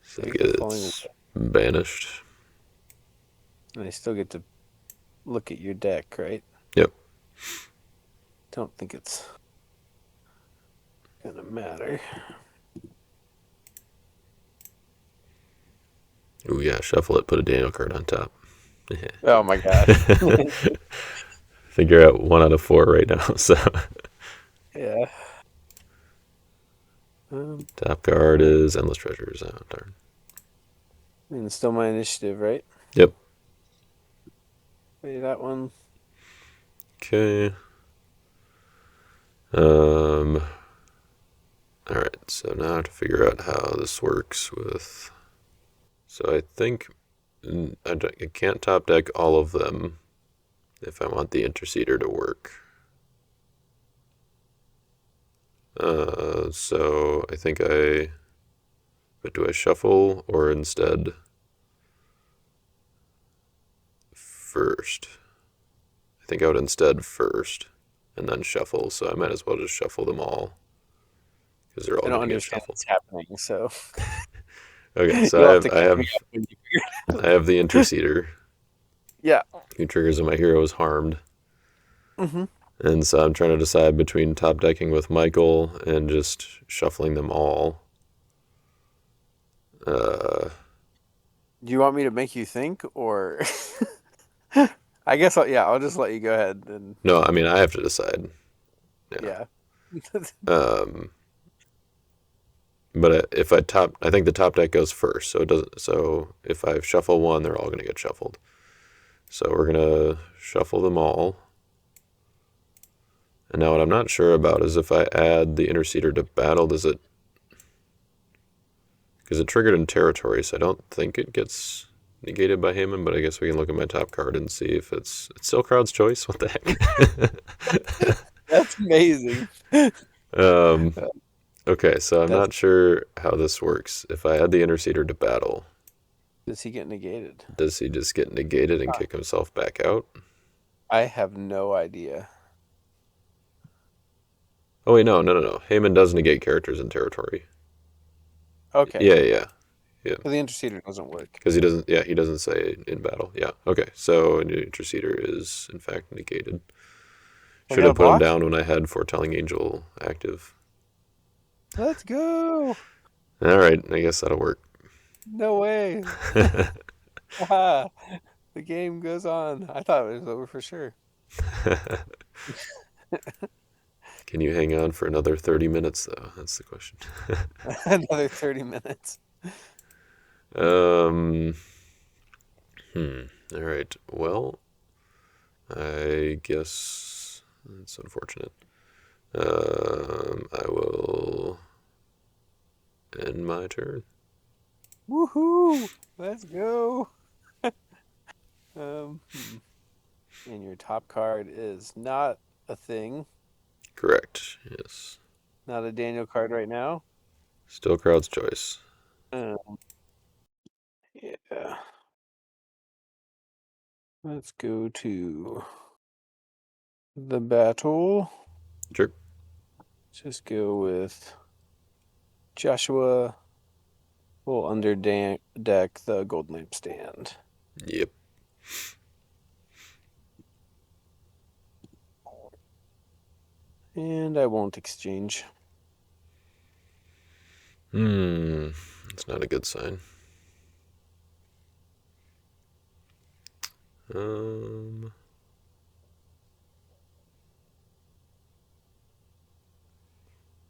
So So I you guess got Falling it's Away, banished. and I still get to look at your deck, right? Yep. Don't think it's gonna matter. Ooh, yeah. Shuffle it. Put a Daniel card on top. Oh my gosh. Figure out 1 out of 4 right now. So Yeah. Top card All right. is Endless Treasures. Oh, darn. And it's still my initiative, right? Yep. Wait, that one. Okay. Um. All right. So now I have to figure out how this works with. So I think I can't top deck all of them if I want the Interceder to work. So I think but do I shuffle or instead first? I think I would instead first and then shuffle. So I might as well just shuffle them all because they're I all don't going to get understand shuffled. what's happening, so Okay, so you'll have to I catch me have up when you figure it I have the Interceder Yeah. who triggers when my hero is harmed. Hmm. And so I'm trying to decide between top decking with Michael and just shuffling them all. Uh, Do you want me to make you think, or I guess I'll just let you go ahead and no, I mean I have to decide. Yeah. yeah. Um, but if I think the top deck goes first, so it doesn't. So if I shuffle one, they're all going to get shuffled. So we're gonna shuffle them all. And now what I'm not sure about is if I add the Interceder to battle, does it? Because it triggered in territory, so I don't think it gets negated by Heyman. But I guess we can look at my top card and see if it's still crowd's choice. What the heck? That's amazing. um, okay, so I'm That's not sure how this works. If I add the Interceder to battle, Does he get negated? does he just get negated and Huh. kick himself back out? I have no idea. Oh wait, no. Heyman does negate characters in territory. Okay. Yeah. So the interceder doesn't work. Because he doesn't. Yeah, he doesn't say in battle. Yeah. Okay. So an Interceder is in fact negated. I Should got a have put him block? down when I had Foretelling Angel active. Let's go. All right. I guess that'll work. No way. Haha. The game goes on. I thought it was over for sure. Can you hang on for another 30 minutes though? That's the question. Another 30 minutes. um. All right. Well, I guess that's unfortunate. I will end my turn. Woohoo! Let's go. Um, hmm. And your top card is not a thing, Correct. Yes. not a Daniel card right now. Still crowd's choice. Um, yeah. Let's go to the battle. Sure. Just go with Joshua. Will under deck the gold lampstand. Yep. And I won't exchange. That's not a good sign. Um,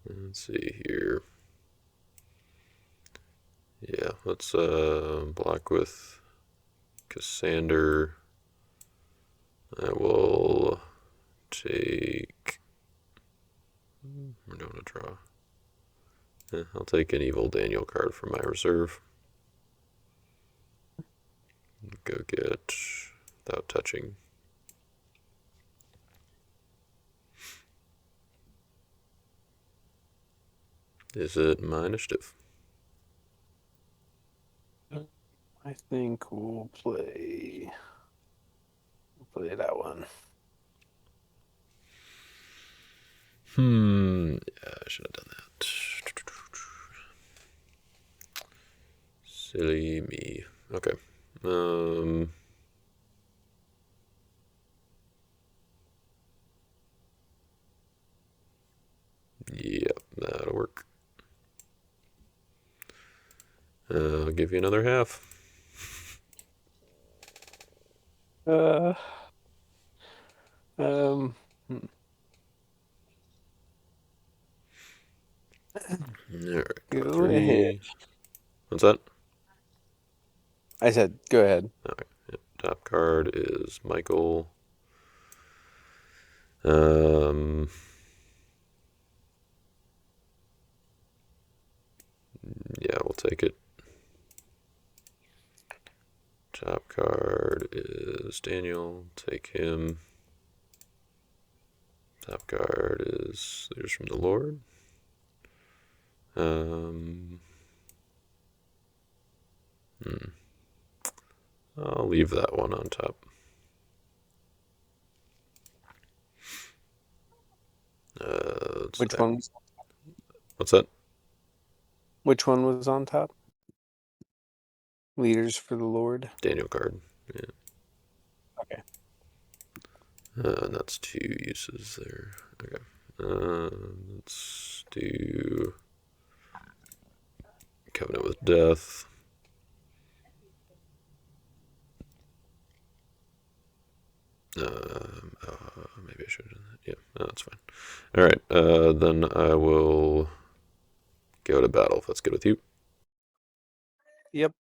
let's see here. Yeah, let's block with Cassander. I will take. We're doing a draw. I'll take an evil Daniel card from my reserve. Go get without touching. Is it my initiative? I think we'll play that one. Yeah, I should have done that. Silly me. Okay. Um. Yep, that'll work. I'll give you another half. Uh, um, hmm. All right, draw Go ahead. three. What's that? I said, go ahead. Okay. Yep. Top card is Michael. Um, yeah, we'll take it. Top card is Daniel. Take him. Top card is Leaders from the Lord. Um, hmm. I'll leave that one on top. Which one? What's that? Which one was on top? Leaders for the Lord. Daniel card. Yeah. Okay. And that's two uses there. Okay. Let's do Covenant with Death. Maybe I should have done that. Yeah, no, that's fine. All right. Then I will go to battle if that's good with you. Yep.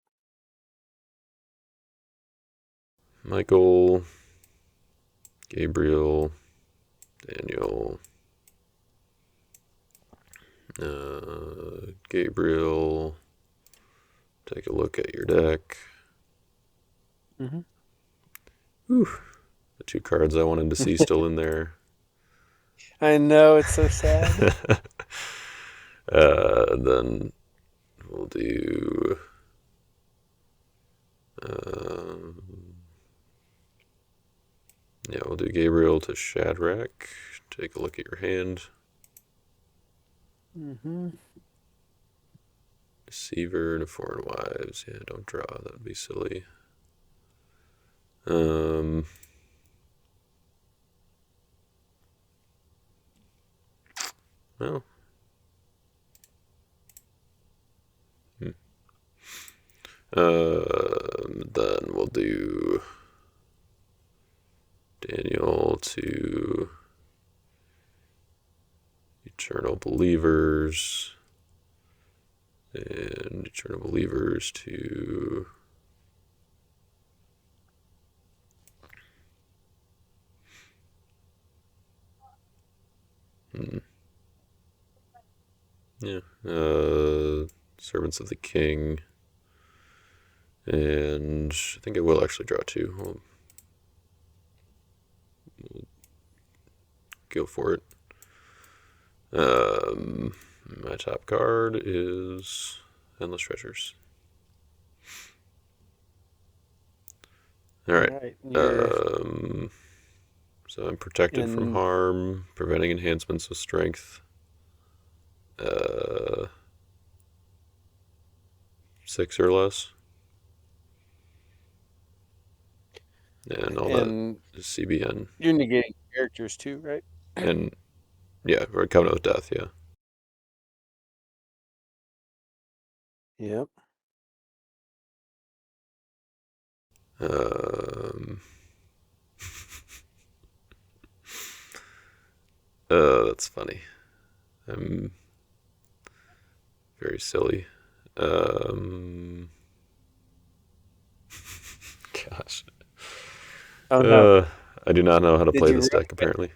Michael, Gabriel, Daniel, Gabriel. Take a look at your deck. Mm-hmm. Whew. The two cards I wanted to see still in there. I know, it's so sad. Then we'll do. Um, yeah, we'll do Gabriel to Shadrach. Take a look at your hand. Mm-hmm. Deceiver and Foreign Wives. Yeah, don't draw. That would be silly. Well, then we'll do Daniel to Eternal Believers and Eternal Believers to yeah, Servants of the King, and I think I will actually draw two. We'll go for it. My top card is Endless Treasures. All All right. right. You're So I'm protected from in. harm, preventing enhancements with strength. Uh, 6 or less. And all that And is CBN. you're negating characters too, right? And yeah, we're coming with death, yeah. Yep. Um, that's funny. I'm very silly. Um, gosh. Oh no. I do not know how to Did play you this ruin deck, it? apparently.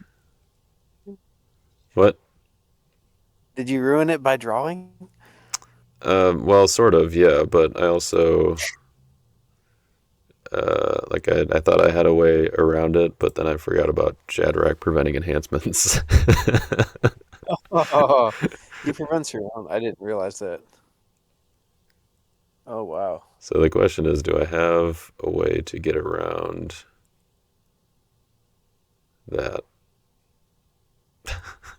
What? Did you ruin it by drawing? Well, sort of, yeah, but I also like I thought I had a way around it, but then I forgot about Shadrach preventing enhancements. Oh, he prevents your own. I didn't realize that. Oh wow. So the question is, do I have a way to get around that?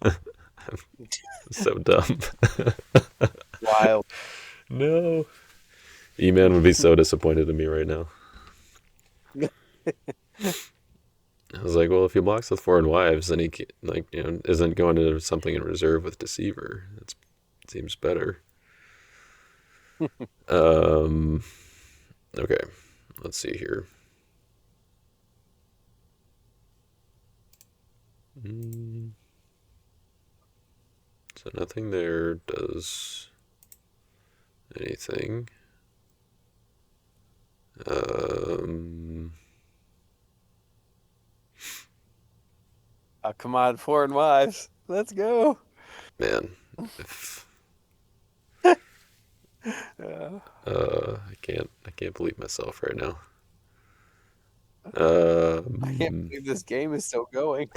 I'm so dumb. Wild. No. E-Man would be so disappointed in me right now. I was like, well, if he blocks with Foreign Wives, then he isn't going to something in reserve with Deceiver. It seems better. Um, okay, let's see here. So nothing there does anything. Oh, come on, foreign wives. Let's go. Man, if Uh, I can't believe myself right now. I can't believe this game is still going.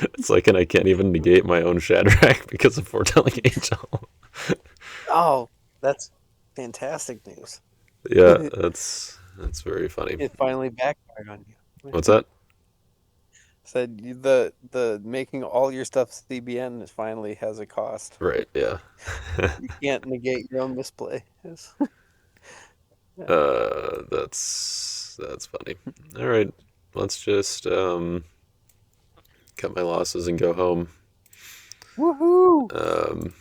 It's like, and I can't even negate my own Shadrach because of foretelling angel. Oh, that's fantastic news. Yeah, that's very funny. It finally backfired on you. What's that? Said the making all your stuff CBN is finally has a cost. Right, yeah. You can't negate your own misplay. Yes. That's funny. All right, let's just cut my losses and go home. Woohoo! Um,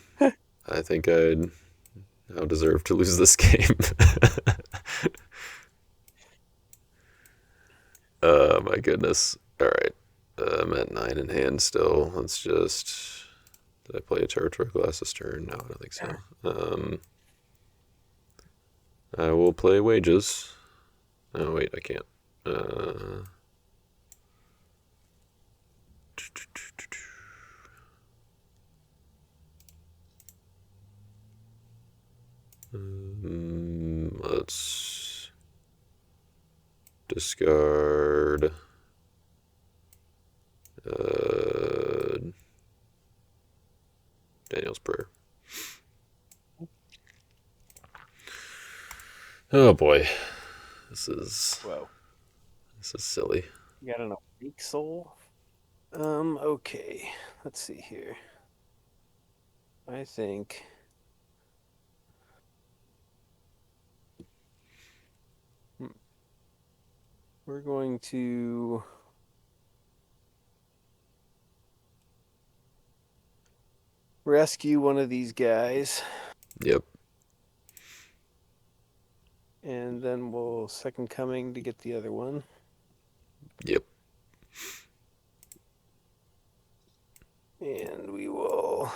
I think I now deserve to lose this game. My goodness. All right, I'm at 9 in hand still. Let's just. Did I play a territory class this turn? No, I don't think so. I will play wages. Oh wait, I can't. Uh, let's discard Daniel's prayer. Oh boy, this is Whoa. this is silly. You got an awake soul? Okay. Let's see here. I think hmm, we're going to rescue one of these guys, Yep, and then we'll second coming to get the other one. yep. And we will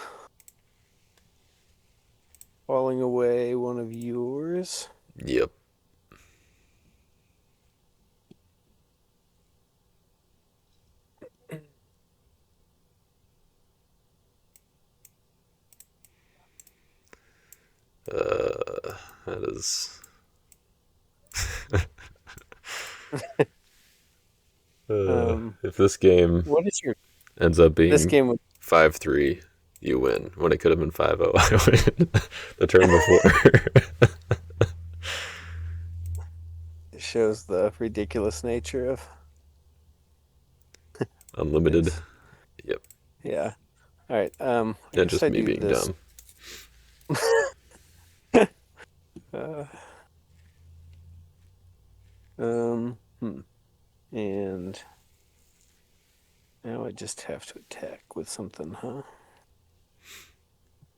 falling away one of yours. Yep. That is. If this game What is your ends up this being game would 5-3, you win. When it could have been 5-0, I win. The turn before. shows the ridiculous nature of Unlimited. this. Yep. Yeah. All right. I Yeah, guess just I me do being this. dumb. Uh, um. Hmm. And now I just have to attack with something, huh?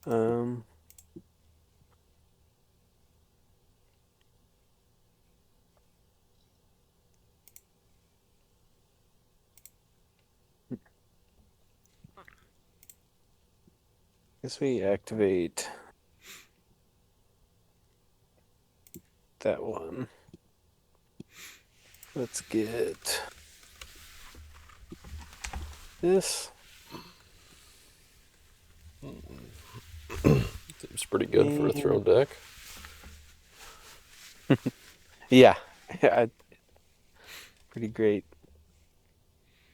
Um. Guess we activate that one. Let's get this. Seems pretty good for a throne deck. Yeah, yeah, pretty great.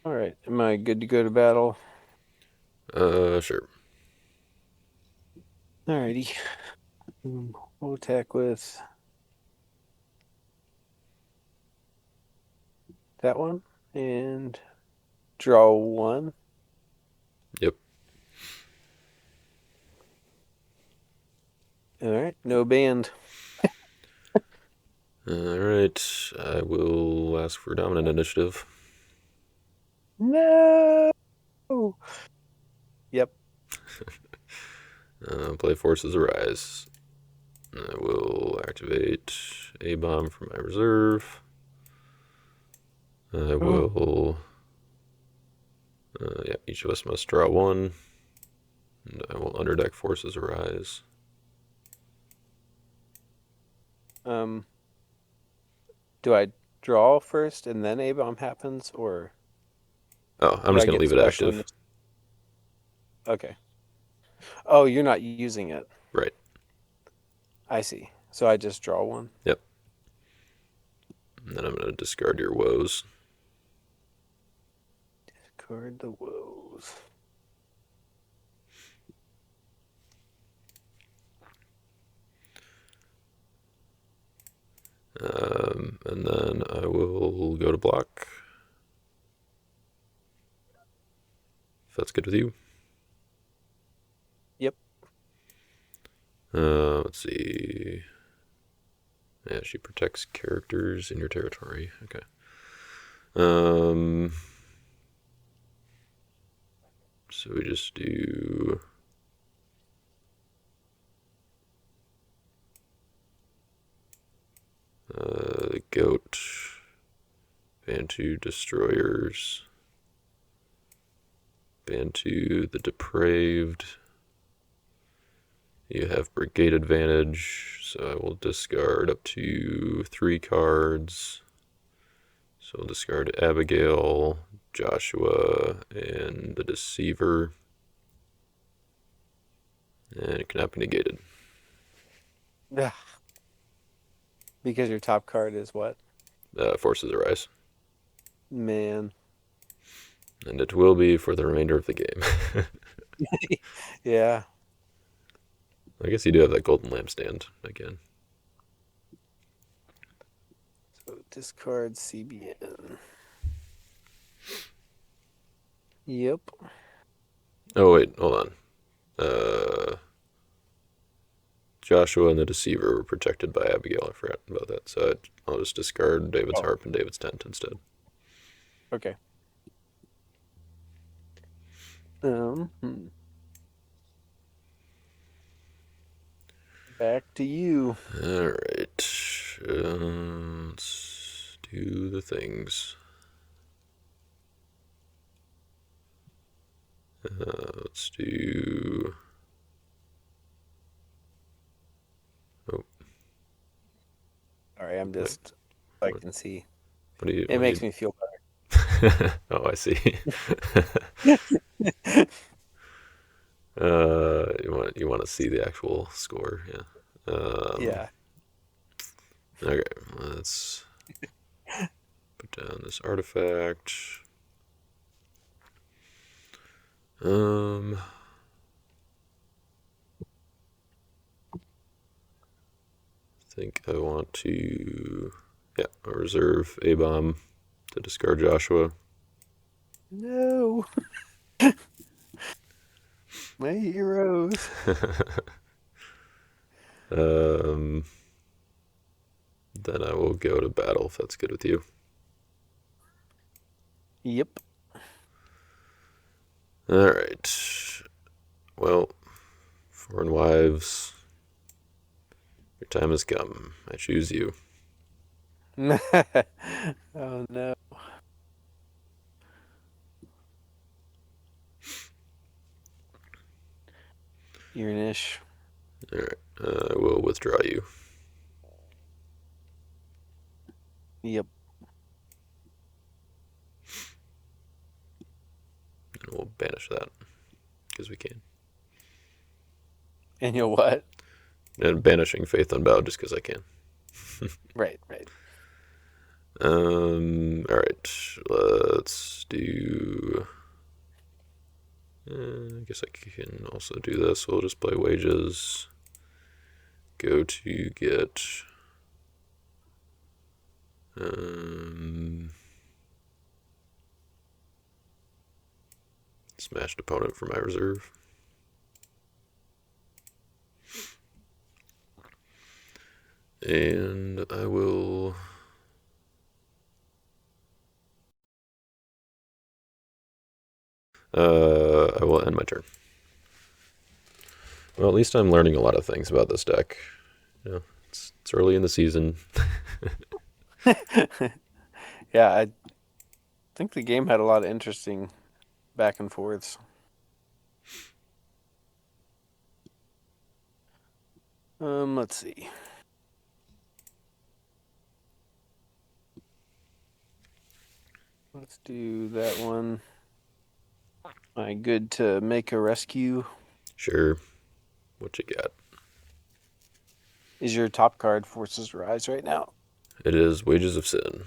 All right, am I good to go to battle? Sure. Alrighty. We'll attack with that one and draw one. Yep. All right, no band. All right. I will ask for dominant initiative. No. Yep. Play Forces Arise. I will activate a bomb from my reserve. I will. Yeah, each of us must draw one. And I will underdeck forces arise. Um, do I draw first and then A bomb happens, or Oh, I'm do just I gonna get leave it special active. initiative? Okay. Oh, you're not using it. Right. I see. So I just draw one. Yep. And then I'm gonna discard your woes. Discard the woes. And then I will go to block. If that's good with you. Yep. Let's see. Yeah, she protects characters in your territory. Okay. Um, so we just do the goat, Bantu destroyers, Bantu the depraved. You have brigade advantage, so I will discard up to 3 cards. So we'll discard Abigail, Joshua, and the Deceiver. And it cannot be negated. Ugh. Because your top card is what? Forces arise. Man. And it will be for the remainder of the game. Yeah. I guess you do have that golden lampstand again. So discard CBN. Yep. Oh, wait, hold on. Uh, Joshua and the Deceiver were protected by Abigail. I forgot about that. So I'll just discard David's Oh, harp and David's tent instead. okay. Hmm. Back to you. All right. Let's do the things. Let's do. Oh, All right, I'm wait. just so I What, can see. what do you? It What do makes you? me feel Oh, I see. better. You want to see the actual score? Yeah. Yeah. Okay. Let's put down this artifact. I think I want to. Yeah, I'll reserve a bomb to discard Joshua. No. My heroes. um, then I will go to battle if that's good with you. Yep. All right. Well, foreign wives, your time has come. I choose you. Oh no. Urinish. All right. I will withdraw you. Yep. And we'll banish that because we can. And you'll what? And banishing Faith Unbowed just because I can. Right, right. All right. Let's do. I guess I can also do this. We'll just play wages. Go to get. Smashed opponent for my reserve. And I will. I will end my turn. Well, at least I'm learning a lot of things about this deck. You know, it's early in the season. Yeah, I think the game had a lot of interesting back and forths. Let's see. Let's do that one. Am I good to make a rescue? Sure. What you got? Is your top card Forces Rise right now? It is Wages of Sin.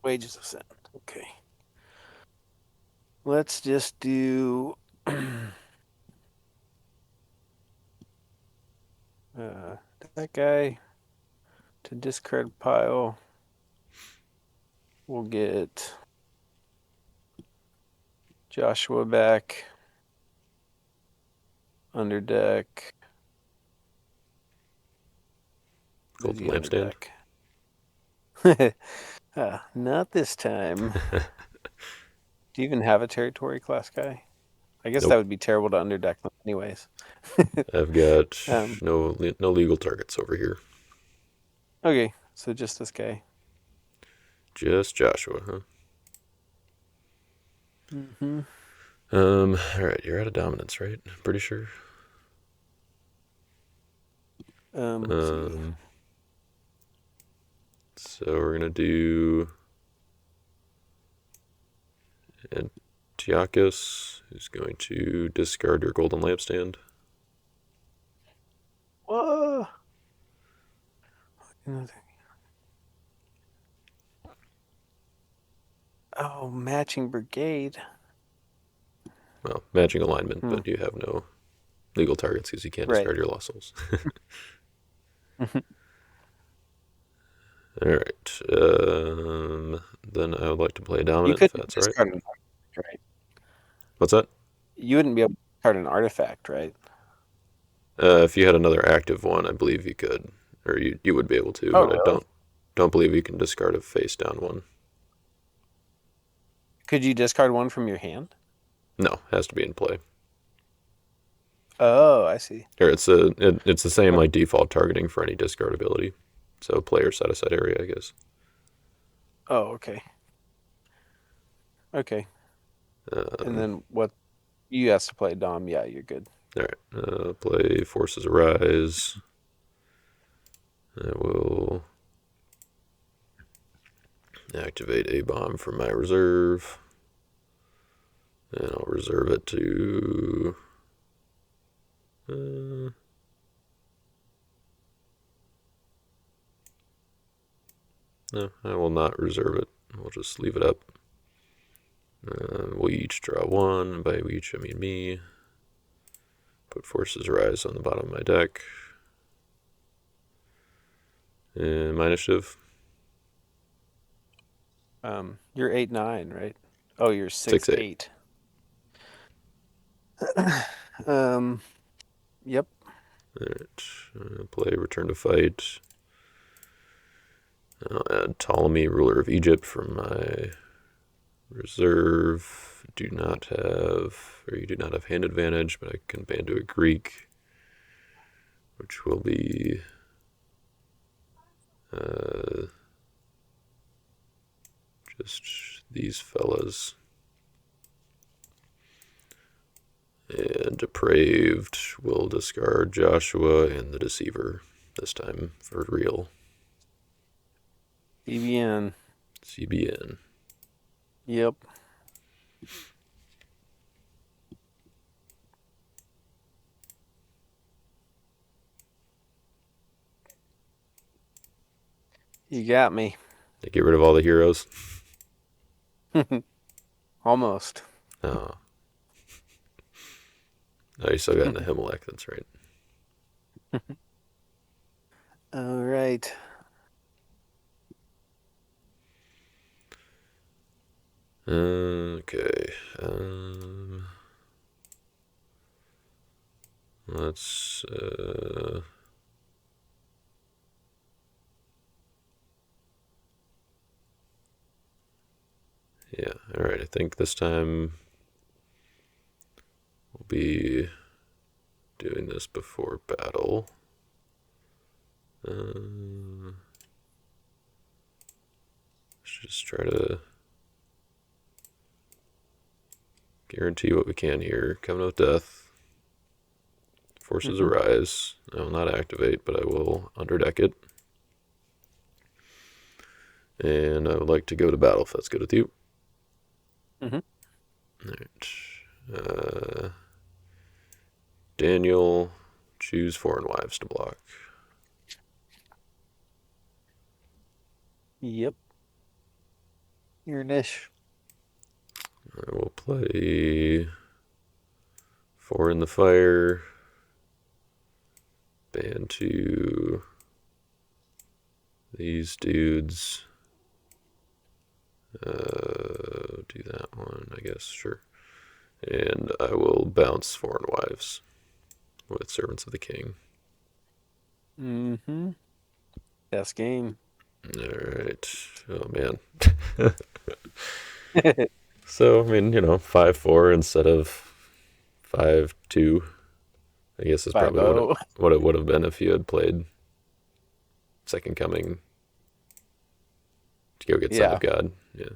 Wages of Sin. Okay. Let's just do that guy to discard pile. We'll get Joshua back. Under deck. Who's Golden he under Lampstand. deck? Not this time. Do you even have a territory class guy? I guess that Nope. would be terrible to underdeck them anyways. I've got um, no legal targets over here. okay, so just this guy. Just Joshua, huh? Mm-hmm. All right, you're out of dominance, right? Pretty sure. Let's see. Um, so we're gonna do Antiochus, who's going to discard your golden lampstand. Whoa! Oh, matching brigade. Well, matching alignment, Hmm. but you have no legal targets because you can't Right. discard your lost souls. All right. Then I would like to play You dominant, if couldn't that's all right. discard an artifact, right? What's that? You wouldn't be able to discard an artifact, right? If you had another active one, I believe you could, or you would be able to, Oh, but I really? don't believe you can discard a face down one. Could you discard one from your hand? No, has to be in play. Oh, I see. Or it's the same like default targeting for any discard ability. So player set aside area, I guess. Oh, okay. Okay. And Um, then what? You have to play Dom. Yeah, you're good. all right. Play Forces Arise. I will activate a bomb from my reserve. And I'll reserve it to. No, I will not reserve it. We'll just leave it up. We each draw one. By we each, I mean me. Put Forces Rise on the bottom of my deck. And my initiative. You're 8-9, right? Oh, you're 6-8. 6-8. um, yep. Alright. Play Return to Fight. I'll add Ptolemy, ruler of Egypt, from my reserve. Do not have, or you do not have hand advantage, but I can ban to a Greek, which will be just these fellas. And Depraved will discard Joshua and the Deceiver, this time for real. EVN. CBN. Yep. You got me. They get rid of all the heroes. Almost. Oh. Oh, you still got the Himalek, that's right. All right. Okay. Let's. Yeah, alright. I think this time we'll be doing this before battle. Let's just try to guarantee what we can here. Coming with Death. Forces Mm-hmm. Arise. I will not activate, but I will underdeck it. And I would like to go to battle if that's good with you. Mm-hmm. All right. Daniel, choose Foreign Wives to block. Yep. Your niche. I will play Four in the Fire, ban to these dudes. Do that one, I guess, sure. And I will bounce Foreign Wives with Servants of the King. Mm-hmm. Best game. All right. Oh man. So I mean, 5-4 instead of 5-2. I guess is Five probably what it zero. what it would have been if you had played Second Coming to go get Son of Yeah. God. Yeah,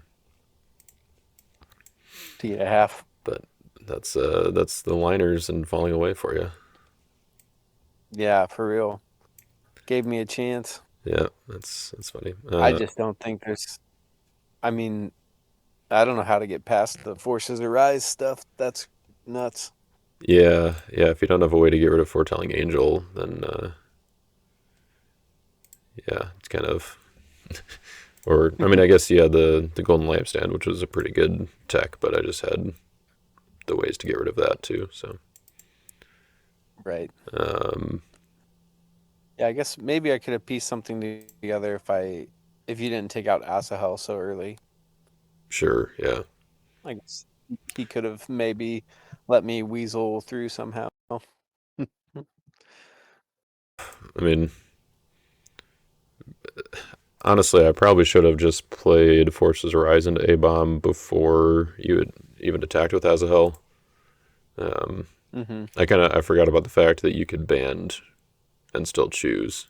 T and a half. but that's the liners and falling away for you. Yeah, for real. Gave me a chance. Yeah, that's funny. I just don't think there's. I mean, I don't know how to get past the Forces Arise stuff. That's nuts. yeah. If you don't have a way to get rid of Foretelling Angel, then yeah, it's kind of. Or I mean, I guess you had the Golden Lampstand, which was a pretty good tech, but I just had the ways to get rid of that too. So Right. um, Yeah, I guess maybe I could have pieced something together if you didn't take out Asahel so early. sure, yeah, I guess he could have maybe let me weasel through somehow. I mean, honestly, I probably should have just played Forces Rise into A Bomb before you had even attacked with Azahel. Um, Mm-hmm. I forgot about the fact that you could band and still choose.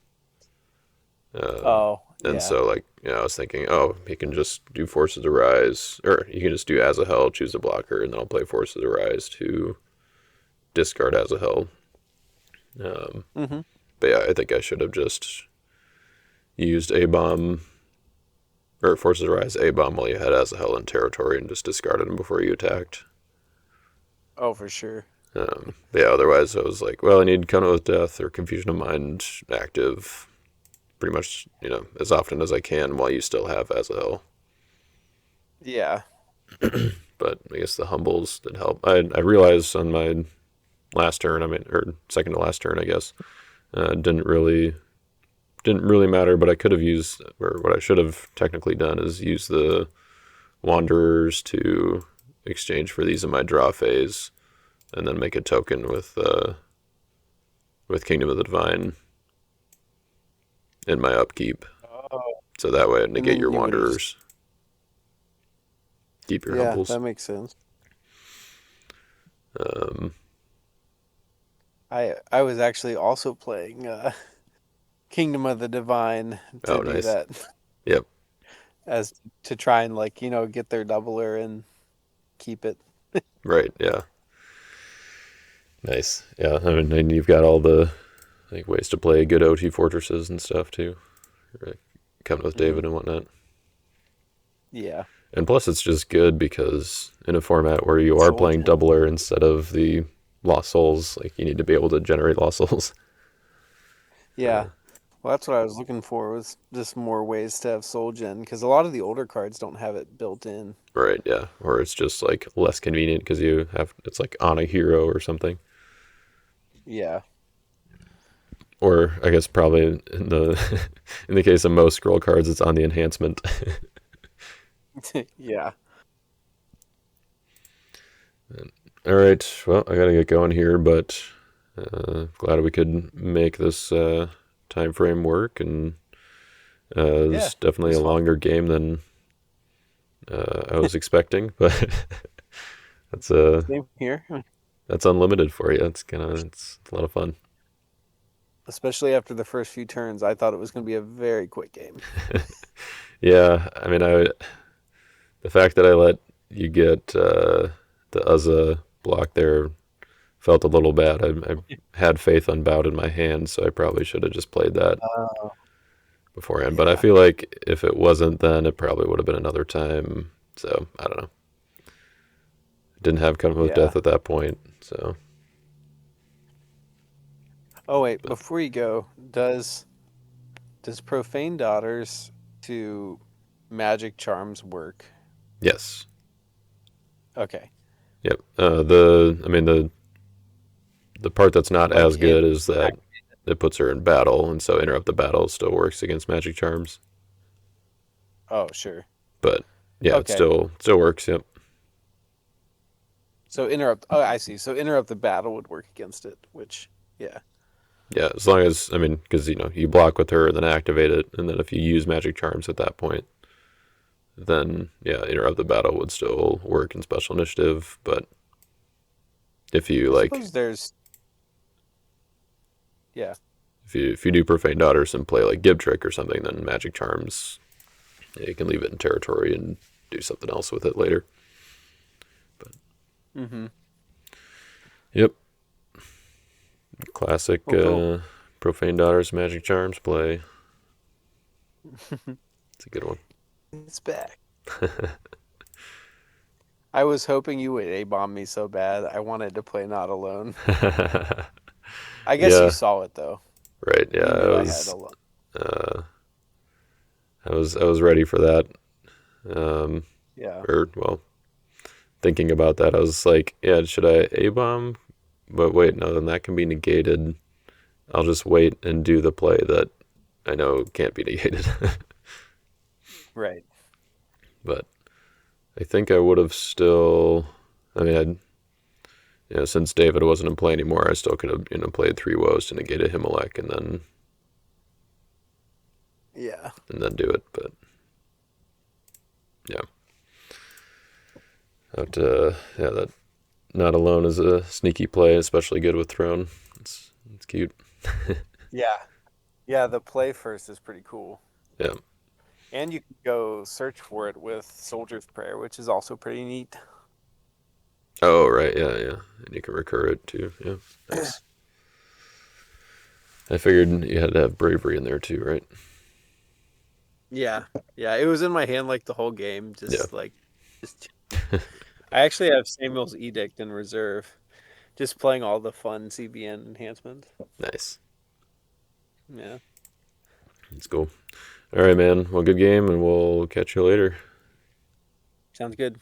Um, Oh, and yeah. so like I was thinking, oh, he can just do Forces Arise, or he can just do Azahel, choose a blocker, and then I'll play Forces Arise to discard Azahel. Um, Mm-hmm. but yeah, I think I should have just used A Bomb or Forces Rise A Bomb while you had Azahel in territory and just discarded him before you attacked. Oh, for sure. But yeah, otherwise I was like, well, I need Covenant with Death or Confusion of Mind active pretty much, as often as I can while you still have Azahel. Yeah. But I guess the humbles did help. I realized on my last turn, I mean, or second to last turn, I guess, didn't really matter. But I could have used, or what I should have technically done is use the Wanderers to exchange for these in my draw phase, and then make a token with Kingdom of the Divine in my upkeep. Oh. So that way I And negate your then you would have just, Wanderers, keep your yeah, humbles. that makes sense. Um, I was actually also playing Kingdom of the Divine to oh, do nice. that Yep. as to try and get their doubler and keep it. Right. Yeah. Nice. Yeah. I mean, and you've got all the like ways to play good OT fortresses and stuff too. Like, coming with Hmm. David and whatnot. Yeah. And plus, it's just good because in a format where you are Soul playing Gem. doubler instead of the lost souls, like you need to be able to generate lost souls. Yeah. Well, that's what I was looking for was just more ways to have Soul Gen because a lot of the older cards don't have it built in. Right. Yeah. Or it's just like less convenient because it's like on a hero or something. Yeah. Or I guess probably in the in the case of most scroll cards, it's on the enhancement. Yeah. All right. Well, I gotta get going here, but glad we could make this time frame work, and Yeah. it's It definitely was a fun. longer game than I was expecting, but that's Same here. that's unlimited for you. It's a lot of fun. Especially after the first few turns, I thought it was going to be a very quick game. Yeah, I mean, the fact that I let you get the Uzza block there felt a little bad. I had Faith Unbowed in my hand, so I probably should have just played that Oh, beforehand. But I yeah, feel like if it wasn't, then it probably would have been another time. So I don't know. Didn't have Come with yeah. Death at that point. So, Oh wait, but before you go, does Profane Daughters to Magic Charms work? yes, Okay. yep. I mean the part that's not Like as in good is that it puts her in battle, and so interrupt the battle still works against magic charms. Oh, sure. But yeah, it Okay. still works. Yep. So interrupt. Oh, I see. So interrupt the battle would work against it, which, yeah. Yeah, as long as I mean, because you block with her and then activate it, and then if you use magic charms at that point, then yeah, interrupt the battle would still work in special initiative. But if you I like, suppose there's, yeah. if you do profane daughters and play like Gib Trick or something, then magic charms, yeah, you can leave it in territory and do something else with it later. But Mm-hmm. yep, classic Well, cool. profane daughters magic charms play. It's a good one. It's back. I was hoping you would A-bomb me so bad. I wanted to play Not Alone. I guess you Yeah, saw it though. right. Yeah, You knew I had a lot. uh, I was ready for that. Um, Yeah. or well, thinking about that, I was like, yeah, should I A bomb? But wait, no, then that can be negated. I'll just wait and do the play that I know can't be negated. Right. But I think I would have still. I mean, since David wasn't in play anymore, I still could have played three woes to negate a Himalek Yeah. and then do it. But yeah, yeah, that Not Alone is a sneaky play, especially good with Throne. It's cute. Yeah. Yeah, the play first is pretty cool. Yeah. And you can go search for it with Soldier's Prayer, which is also pretty neat. Oh right, yeah, yeah. And you can recur it too. Yeah, nice. I figured you had to have bravery in there too, right? Yeah. Yeah, it was in my hand like the whole game, Yeah. just I actually have Samuel's Edict in reserve, just playing all the fun CBN enhancements. Nice. Yeah. That's cool. All right, man. Well, good game, and we'll catch you later. Sounds good.